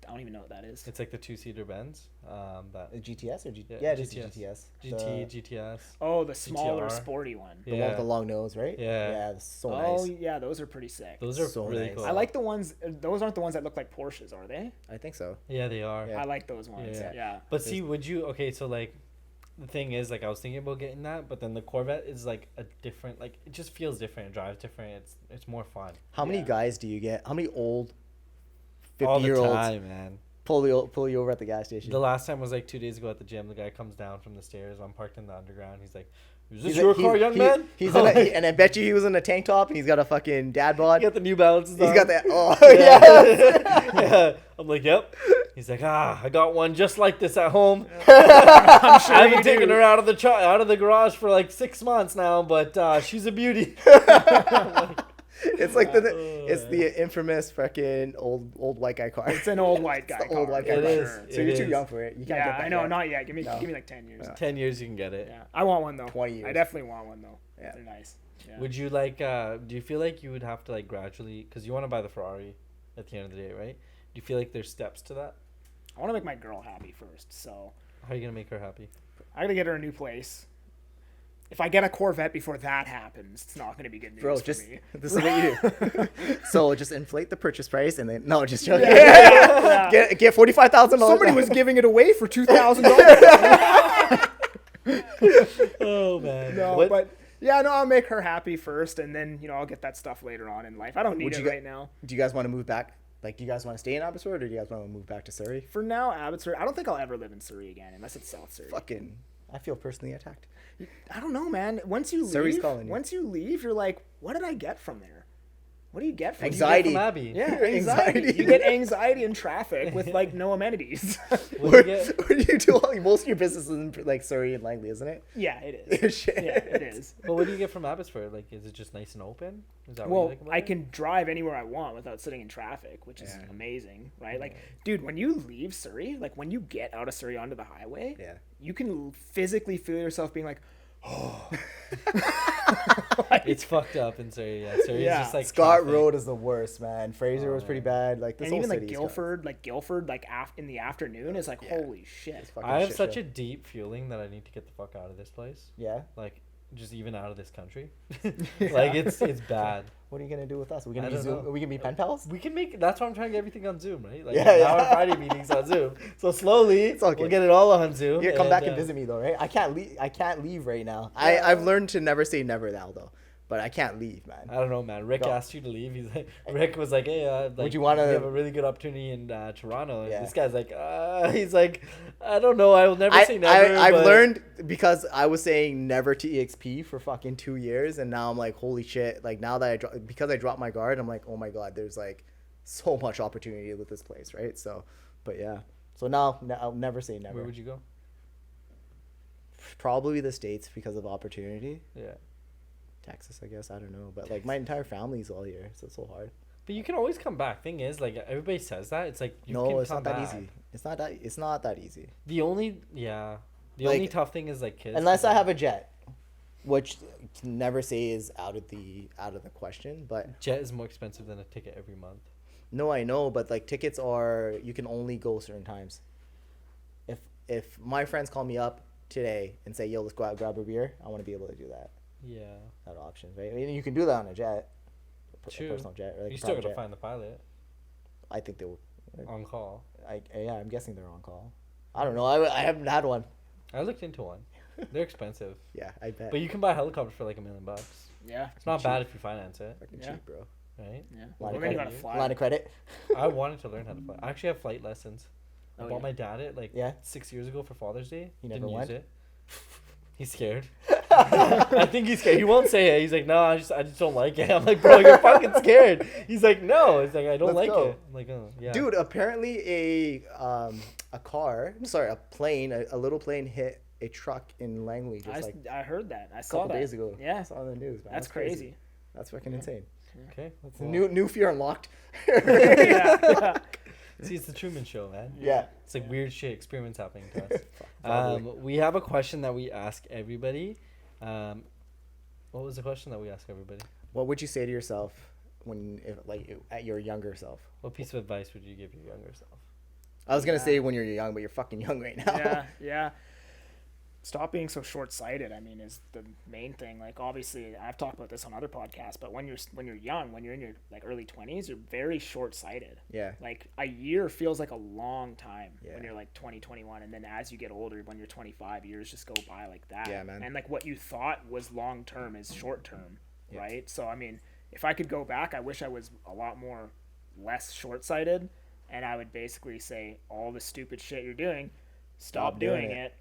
S3: I don't even know what that is.
S2: It's like the 2-seater Benz. That
S1: A GTS or
S2: Yeah,
S1: yeah, it is a
S2: GTS.
S1: GTS.
S2: GTS.
S3: Oh, the smaller,
S2: GTR.
S3: sporty one.
S1: The one with the long nose, right?
S2: Yeah.
S1: Yeah, it's so
S3: Oh,
S1: nice.
S3: yeah, those are pretty sick.
S2: Those are
S1: So
S2: really
S1: nice.
S2: cool.
S3: I like the ones. Those aren't the ones that look like Porsches, are they?
S1: I think so.
S2: Yeah, they are.
S1: Yeah.
S3: I like those ones.
S2: Yeah.
S3: Yeah.
S2: But see, would you? Okay, so like, the thing is, like, I was thinking about getting that, but then the Corvette is like a different. Like, it just feels different. It drives different. It's more fun.
S1: How many
S3: Yeah.
S1: guys do you get? How many old
S2: All the
S1: 50-year-olds
S2: time, man.
S1: pull you over at the gas station?
S2: The last time was like 2 days ago at the gym. The guy comes down from the stairs. I'm parked in the underground. He's like, "Is this
S1: He's
S2: your
S1: a-
S2: car, young man?"
S1: He's in and I bet you he was in a tank top and he's got a fucking dad bod.
S2: He got the New Balances.
S1: He's
S2: on.
S1: got that. Oh yeah.
S2: Yeah. I'm like, "Yep." He's like, "I got one just like this at home.
S3: I'm sure
S2: I
S3: you
S2: haven't taken
S3: do.
S2: her out of the garage for like 6 months now, but she's a beauty."
S1: It's like the infamous fucking old white guy car.
S3: It's an old white guy.
S1: the old
S3: car,
S1: white guy
S3: for
S2: It
S1: car.
S2: is.
S3: sure.
S1: So
S2: It
S1: you're too
S2: is.
S1: young for it. You can't
S3: Yeah,
S1: get that.
S3: I know.
S1: yet.
S3: Not yet. Give me
S1: No.
S3: like 10 years.
S2: 10 years you can get it.
S3: Yeah, I want one though.
S1: 20 years.
S3: I definitely want one though.
S1: Yeah.
S3: They're nice. Yeah.
S2: Would you like? Do you feel like you would have to like gradually, because you want to buy the Ferrari at the end of the day, right? Do you feel like there's steps to that?
S3: I want to make my girl happy first, so
S2: How are you gonna make her happy?
S3: I gotta get her a new place. If I get a Corvette before that happens, it's not gonna be good news
S1: Bro,
S3: for
S1: just
S3: me.
S1: this is what you do. So just inflate the purchase price and then just joking.
S3: Yeah.
S1: Get $45,000.
S3: Somebody was giving it away for $2,000.
S2: Oh man.
S3: No,
S2: What-
S3: but yeah, no, I'll make her happy first, and then I'll get that stuff later on in life. I don't need
S1: Would
S3: it
S1: you go-
S3: right now.
S1: Do you guys want to move back? Like, do you guys want to stay in Abbotsford or do you guys want to move back to Surrey?
S3: For now, Abbotsford. I don't think I'll ever live in Surrey again, unless it's South Surrey.
S1: Fucking, I feel personally attacked.
S3: I don't know, man. Once you
S1: Surrey's
S3: leave,
S1: calling you.
S3: once you leave, you're like, what did I get from there? What do you get from
S1: Anxiety.
S2: From Abby.
S3: Yeah, anxiety.
S1: Anxiety.
S3: You get anxiety in traffic with like no amenities.
S2: What do you get?
S1: Where do you do most of your business is in like Surrey and Langley, isn't it?
S3: Yeah, it is.
S1: Shit.
S3: Yeah, it is.
S2: But what do you get from Abbotsford? Like, is it just nice and open? Is that what
S3: Well,
S2: you like about
S3: I
S2: it?
S3: can drive anywhere I want without sitting in traffic, which is
S1: Yeah.
S3: amazing, right? Like, dude, when you leave Surrey, like when you get out of Surrey onto the highway,
S1: Yeah.
S3: you can physically feel yourself being like,
S2: It's fucked up in Surrey. Yeah, Surrey's
S3: Yeah.
S2: just like
S1: Scott
S2: traffic.
S1: Road is the worst, man. Fraser
S2: Oh,
S1: was pretty
S2: man.
S1: bad. Like this
S3: and
S1: whole
S3: even like
S1: city's
S3: Guildford, in the afternoon is like,
S1: Yeah.
S3: holy shit.
S1: fucking
S2: I have
S1: shit
S2: such
S1: show.
S2: a deep feeling that I need to get the fuck out of this place.
S1: Yeah.
S2: Like, just even out of this country. Like, it's bad.
S1: What are you gonna do with us? Are we
S2: I
S1: gonna be
S2: don't
S1: Zoom?
S2: know.
S1: Are we gonna be pen pals?
S2: We can make. That's why I'm trying to get everything on Zoom, right? Like,
S1: Yeah,
S2: now
S1: yeah.
S2: our Friday meetings on Zoom. So slowly,
S1: It's all good.
S2: we'll get it all on Zoom.
S1: You come back and
S2: uh,
S1: visit me though, right? I can't leave. I can't leave right now.
S2: Yeah.
S1: I've learned to never say never now though, but I can't leave, man.
S2: I don't know, man. Rick
S1: Go.
S2: asked you to leave. He's like, Rick was like, "Hey, like,
S1: you wanna-
S2: We have a really good opportunity in Toronto." And
S1: Yeah.
S2: this guy's like, he's like, "I don't know. I will never say never."
S1: I've
S2: but-
S1: learned because I was saying never to EXP for fucking 2 years, and now I'm like, holy shit! Like now that because I dropped my guard, I'm like, oh my god, there's like so much opportunity with this place, right? So, but yeah. So now I'll never say never.
S2: Where would you go?
S1: Probably the States because of opportunity.
S2: Yeah.
S1: Texas, I guess. I don't know, but like my entire family's all here, so it's so hard.
S2: But you can always come back. Thing is, like, everybody says that. It's like you can
S1: No, it's
S2: come
S1: not that
S2: back.
S1: easy. It's not that easy.
S2: The only
S1: Like,
S2: only tough thing is like kids.
S1: Unless I have a jet, which can never say is out of the question, but
S2: jet is more expensive than a ticket every month.
S1: no, I know, but like tickets are you can only go certain times. If my friends call me up today and say, "Yo, let's go out and grab a beer," I want to be able to do that.
S2: Yeah.
S1: That option, right? I mean, you can do that on a jet, a
S2: True.
S1: personal jet, or like
S2: You
S1: a
S2: still
S1: private
S2: gotta
S1: jet.
S2: find the pilot
S1: I think they will.
S2: on call.
S1: Yeah, I'm guessing they're on call. I don't know. I haven't had one.
S2: I looked into one. They're expensive,
S1: Yeah, I bet.
S2: but you can buy a helicopter for like $1 million.
S3: Yeah.
S2: It's not
S1: Cheap.
S2: bad if you finance it,
S1: Fucking
S3: Yeah.
S1: cheap, bro.
S2: right?
S3: Yeah.
S1: Line
S3: Well,
S1: of
S3: then you
S1: credit.
S3: gotta fly.
S1: Line of credit.
S2: I wanted to learn how to fly. I actually have flight lessons. I
S3: Oh,
S2: bought
S3: yeah.
S2: my dad it like
S1: Yeah.
S2: 6 years ago for Father's Day.
S1: He never
S2: Didn't
S1: went?
S2: use it. He's scared. I think he's scared. He won't say it. He's like, no, I just don't like it. I'm like, bro, you're fucking scared. He's like, no. He's like, I don't
S1: Let's
S2: like
S1: go.
S2: it. I'm like, oh, yeah.
S1: Dude, apparently a plane, a little plane hit a truck in Langley just like
S3: I heard that. I
S1: a
S3: saw
S1: couple
S3: that.
S1: days ago.
S3: Yeah.
S1: I saw it on the news, man.
S3: That's crazy.
S1: That's fucking insane.
S2: Okay.
S1: It's a new fear unlocked.
S3: Yeah.
S2: See, it's the Truman Show, man.
S1: Yeah.
S2: It's like weird shit experiments happening to us.
S1: Probably.
S2: We have a question that we ask everybody. What was the question that we ask everybody?
S1: What would you say to yourself at your younger self?
S2: What piece of advice would you give your younger self?
S1: I was gonna
S3: Yeah.
S1: say when you're young, but you're fucking young right now.
S3: Yeah, yeah. Stop being so short-sighted. I mean, is the main thing. Like, obviously, I've talked about this on other podcasts, but when you're young, when you're in your like early 20s, you're very short-sighted.
S1: Yeah.
S3: Like a year feels like a long time when
S1: Yeah.
S3: you're like 20, 21, and then as you get older, when you're 25, years just go by like that.
S1: Yeah, man.
S3: And like what you thought was long term is short term,
S1: Yeah.
S3: right? So I mean, if I could go back, I wish I was a lot more less short-sighted, and I would basically say all the stupid shit you're doing, stop doing it.